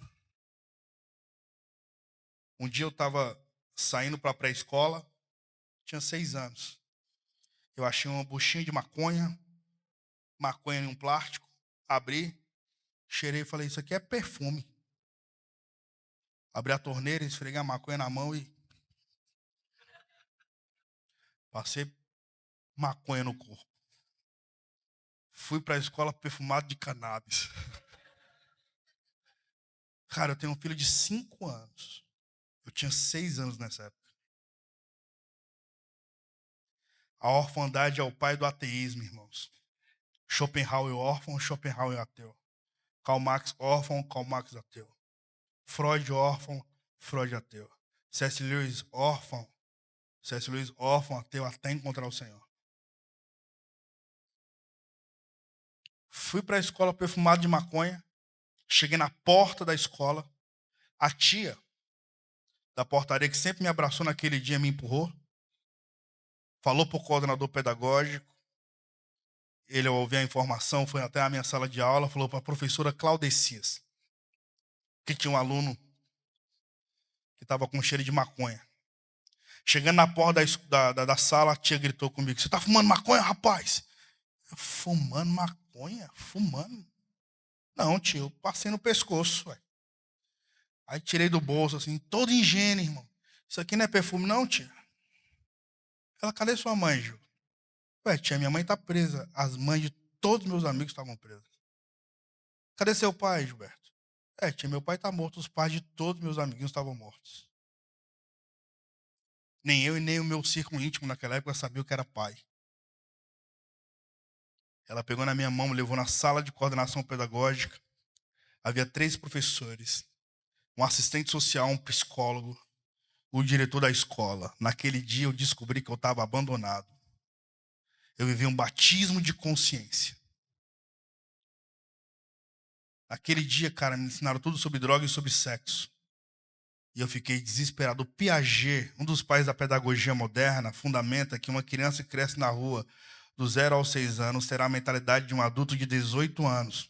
Speaker 1: Um dia eu estava saindo para a pré-escola, tinha 6 anos. Eu achei uma buchinha de maconha em um plástico, abri, cheirei e falei, isso aqui é perfume. Abri a torneira, esfreguei a maconha na mão e passei maconha no corpo. Fui para a escola perfumado de cannabis. Cara, eu tenho um filho de 5 anos. Eu tinha 6 anos nessa época. A orfandade é o pai do ateísmo, irmãos. Schopenhauer órfão, Schopenhauer ateu. Karl Marx órfão, Karl Marx ateu. Freud órfão, Freud ateu. C.S. Lewis órfão, C.S. Lewis órfão, ateu, até encontrar o Senhor. Fui para a escola perfumado de maconha. Cheguei na porta da escola. A tia da portaria, que sempre me abraçou naquele dia, me empurrou. Falou para o coordenador pedagógico. Ele, ao ouvir a informação, foi até a minha sala de aula, falou para a professora Claudecias, que tinha um aluno que estava com cheiro de maconha. Chegando na porta da sala, a tia gritou comigo, você está fumando maconha, rapaz? Eu, fumando maconha? Fumando? Não, tio, eu passei no pescoço. Ué. Aí tirei do bolso, assim, todo ingênuo, irmão. Isso aqui não é perfume, não, tia? Ela, cadê sua mãe, Gil? Ué, tia, minha mãe está presa. As mães de todos meus amigos estavam presas. Cadê seu pai, Gilberto? É, tia, meu pai está morto. Os pais de todos meus amiguinhos estavam mortos. Nem eu e nem o meu círculo íntimo naquela época sabia o que era pai. Ela pegou na minha mão, me levou na sala de coordenação pedagógica. Havia 3 professores, um assistente social, um psicólogo, o diretor da escola. Naquele dia eu descobri que eu estava abandonado. Eu vivi um batismo de consciência. Aquele dia, cara, me ensinaram tudo sobre droga e sobre sexo. E eu fiquei desesperado. O Piaget, um dos pais da pedagogia moderna, fundamenta que uma criança que cresce na rua do 0 aos 6 anos terá a mentalidade de um adulto de 18 anos.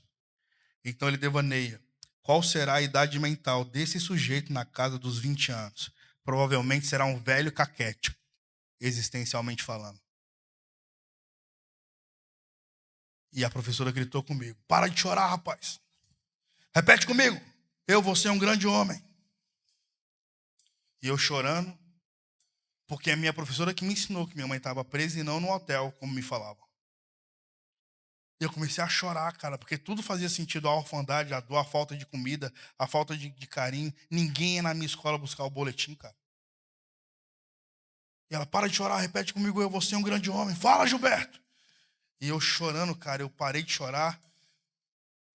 Speaker 1: Então ele devaneia. Qual será a idade mental desse sujeito na casa dos 20 anos? Provavelmente será um velho caquético, existencialmente falando. E a professora gritou comigo: para de chorar, rapaz. Repete comigo. Eu vou ser um grande homem. E eu chorando, porque a minha professora que me ensinou que minha mãe estava presa e não no hotel, como me falavam. E eu comecei a chorar, cara, porque tudo fazia sentido. A orfandade, a dor, a falta de comida, a falta de carinho. Ninguém ia na minha escola buscar o boletim, cara. E ela: para de chorar, repete comigo, eu vou ser um grande homem. Fala, Gilberto. E eu chorando, cara, eu parei de chorar,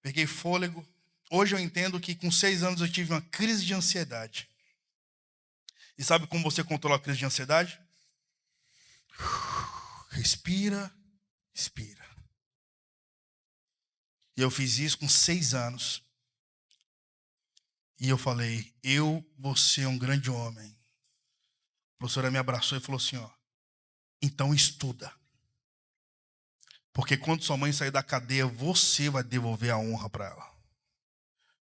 Speaker 1: peguei fôlego. Hoje eu entendo que com 6 anos eu tive uma crise de ansiedade. E sabe como você controla a crise de ansiedade? Respira, expira. E eu fiz isso com 6 anos. E eu falei: eu vou ser um grande homem. A professora me abraçou e falou assim: ó, então estuda. Porque quando sua mãe sair da cadeia, você vai devolver a honra para ela.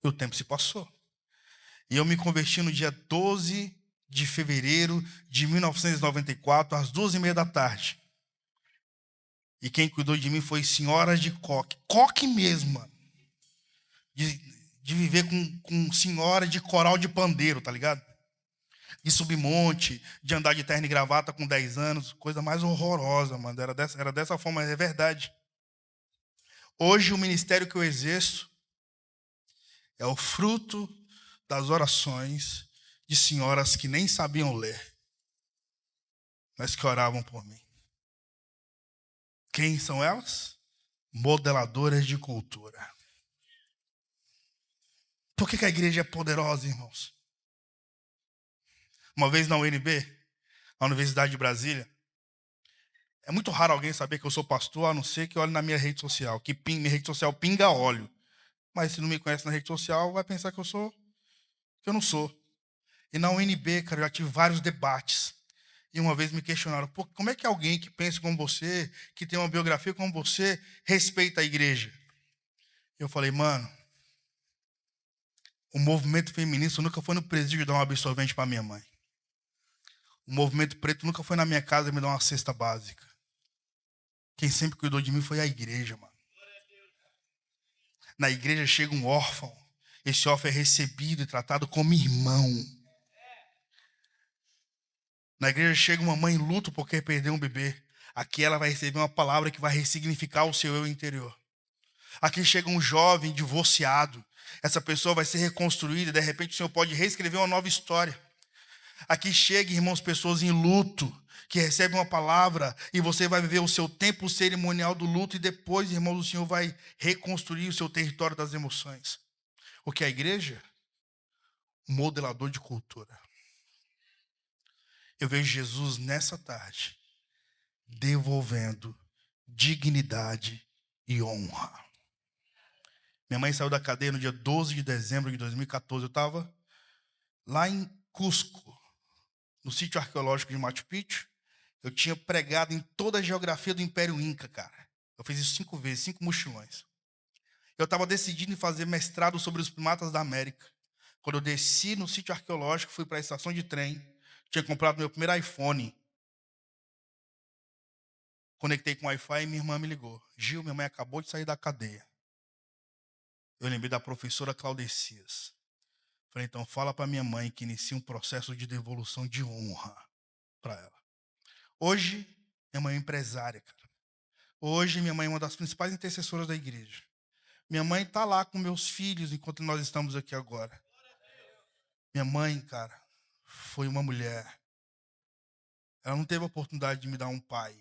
Speaker 1: E o tempo se passou. E eu me converti no dia 12 de fevereiro de 1994, às 2h30 da tarde. E quem cuidou de mim foi senhora de coque. Coque mesmo, mano. De viver com senhora de coral de pandeiro, tá ligado? De subir monte, de andar de terno e gravata com 10 anos. Coisa mais horrorosa, mano. Era dessa forma, é verdade. Hoje o ministério que eu exerço é o fruto das orações de senhoras que nem sabiam ler, mas que oravam por mim. Quem são elas? Modeladoras de cultura. Por que a igreja é poderosa, irmãos? Uma vez na UNB, na Universidade de Brasília, é muito raro alguém saber que eu sou pastor, a não ser que olhe na minha rede social, que minha rede social pinga óleo. Mas se não me conhece na rede social, vai pensar que eu não sou. E na UNB, cara, eu já tive vários debates. E uma vez me questionaram: pô, como é que alguém que pensa como você, que tem uma biografia como você, respeita a igreja? Eu falei: mano, o movimento feminista nunca foi no presídio dar um absorvente para minha mãe. O movimento preto nunca foi na minha casa me dar uma cesta básica. Quem sempre cuidou de mim foi a igreja, mano. Na igreja chega um órfão. Esse órfão é recebido e tratado como irmão. Na igreja chega uma mãe em luto porque perdeu um bebê. Aqui ela vai receber uma palavra que vai ressignificar o seu eu interior. Aqui chega um jovem divorciado. Essa pessoa vai ser reconstruída. De repente o Senhor pode reescrever uma nova história. Aqui chega, irmãos, pessoas em luto, que recebem uma palavra, e você vai viver o seu tempo cerimonial do luto, e depois, irmãos, o Senhor vai reconstruir o seu território das emoções. O que é a igreja? Um modelador de cultura. Eu vejo Jesus nessa tarde, devolvendo dignidade e honra. Minha mãe saiu da cadeia no dia 12 de dezembro de 2014. Eu estava lá em Cusco, no sítio arqueológico de Machu Picchu. Eu tinha pregado em toda a geografia do Império Inca, cara. Eu fiz isso 5 vezes, 5 mochilões. Eu estava decidindo em fazer mestrado sobre os primatas da América. Quando eu desci no sítio arqueológico, fui para a estação de trem, tinha comprado meu primeiro iPhone. Conectei com o Wi-Fi e minha irmã me ligou. Gil, minha mãe acabou de sair da cadeia. Eu lembrei da professora Claudecias. Falei: então fala para minha mãe que inicie um processo de devolução de honra para ela. Hoje, minha mãe é empresária, cara. Hoje, minha mãe é uma das principais intercessoras da igreja. Minha mãe está lá com meus filhos enquanto nós estamos aqui agora. Minha mãe, cara, foi uma mulher Ela não teve a oportunidade de me dar um pai.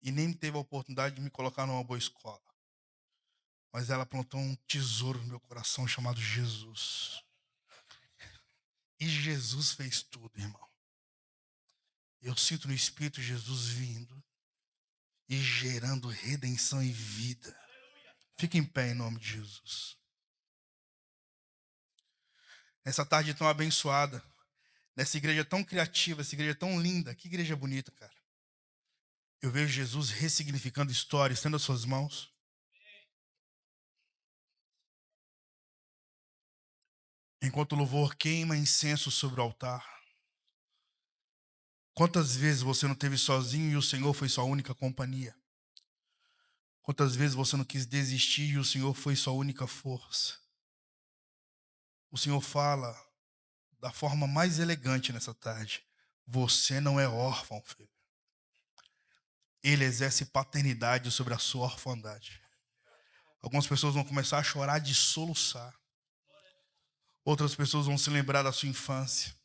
Speaker 1: E nem teve a oportunidade de me colocar numa boa escola. Mas ela plantou um tesouro no meu coração chamado Jesus. E Jesus fez tudo, irmão. Eu sinto no Espírito Jesus vindo e gerando redenção e vida. Fique em pé em nome de Jesus. Nessa tarde tão abençoada, nessa igreja tão criativa, essa igreja tão linda. Que igreja bonita, cara. Eu vejo Jesus ressignificando histórias. Estenda as suas mãos. Enquanto o louvor queima incenso sobre o altar. Quantas vezes você não esteve sozinho e o Senhor foi sua única companhia? Quantas vezes você não quis desistir e o Senhor foi sua única força? O Senhor fala da forma mais elegante nessa tarde. Você não é órfão, filho. Ele exerce paternidade sobre a sua orfandade. Algumas pessoas vão começar a chorar de soluçar. Outras pessoas vão se lembrar da sua infância.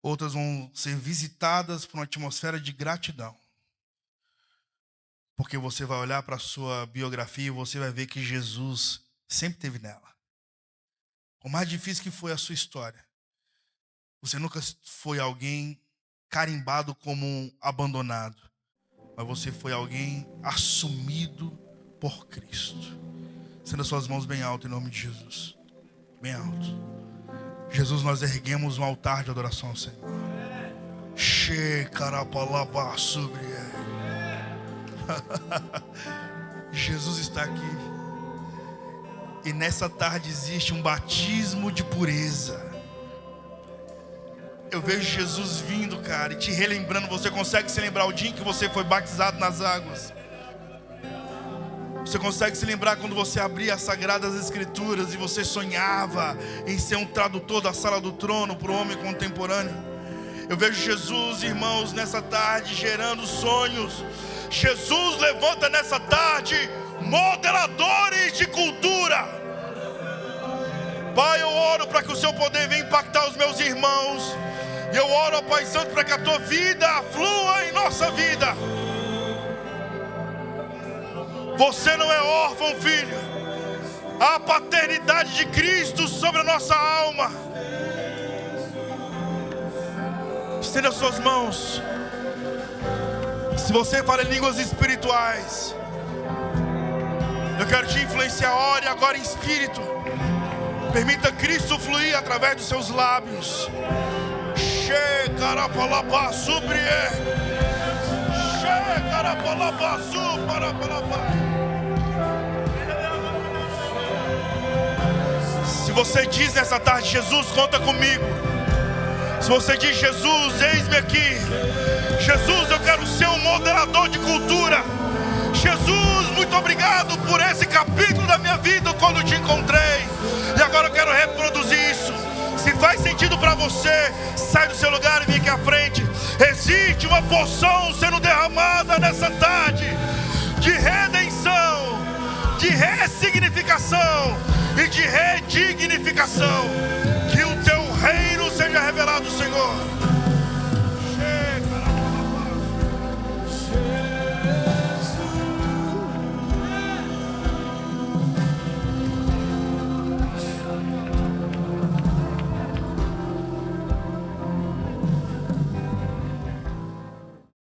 Speaker 1: Outras vão ser visitadas por uma atmosfera de gratidão. Porque você vai olhar para a sua biografia e você vai ver que Jesus sempre esteve nela. Por mais difícil que foi a sua história, você nunca foi alguém carimbado como um abandonado. Mas você foi alguém assumido por Cristo. Estenda suas mãos bem alto em nome de Jesus. Bem alto. Jesus, nós erguemos um altar de adoração ao Senhor. Jesus está aqui. E nessa tarde existe um batismo de pureza. Eu vejo Jesus vindo, cara, e te relembrando. Você consegue se lembrar o dia em que você foi batizado nas águas? Você consegue se lembrar quando você abria as Sagradas Escrituras e você sonhava em ser um tradutor da sala do trono para o homem contemporâneo? Eu vejo Jesus, irmãos, nessa tarde gerando sonhos. Jesus levanta nessa tarde modeladores de cultura. Pai, eu oro para que o seu poder venha impactar os meus irmãos. E eu oro, ó Pai Santo, para que a tua vida flua em nossa vida. Você não é órfão, filho. Há a paternidade de Cristo sobre a nossa alma. Estenda as suas mãos. Se você fala em línguas espirituais, eu quero te influenciar. Ore agora em espírito. Permita Cristo fluir através dos seus lábios. Se você diz nessa tarde, Jesus, conta comigo. Se você diz, Jesus, eis-me aqui. Jesus, eu quero ser um modelador de cultura. Jesus, muito obrigado por esse capítulo da minha vida quando te encontrei. E agora eu quero reproduzir isso. Se faz sentido para você, sai do seu lugar e vem aqui à frente. Existe uma porção sendo derramada nessa tarde de redenção, de ressignificação e de redignificação. Que o teu reino seja revelado, Senhor.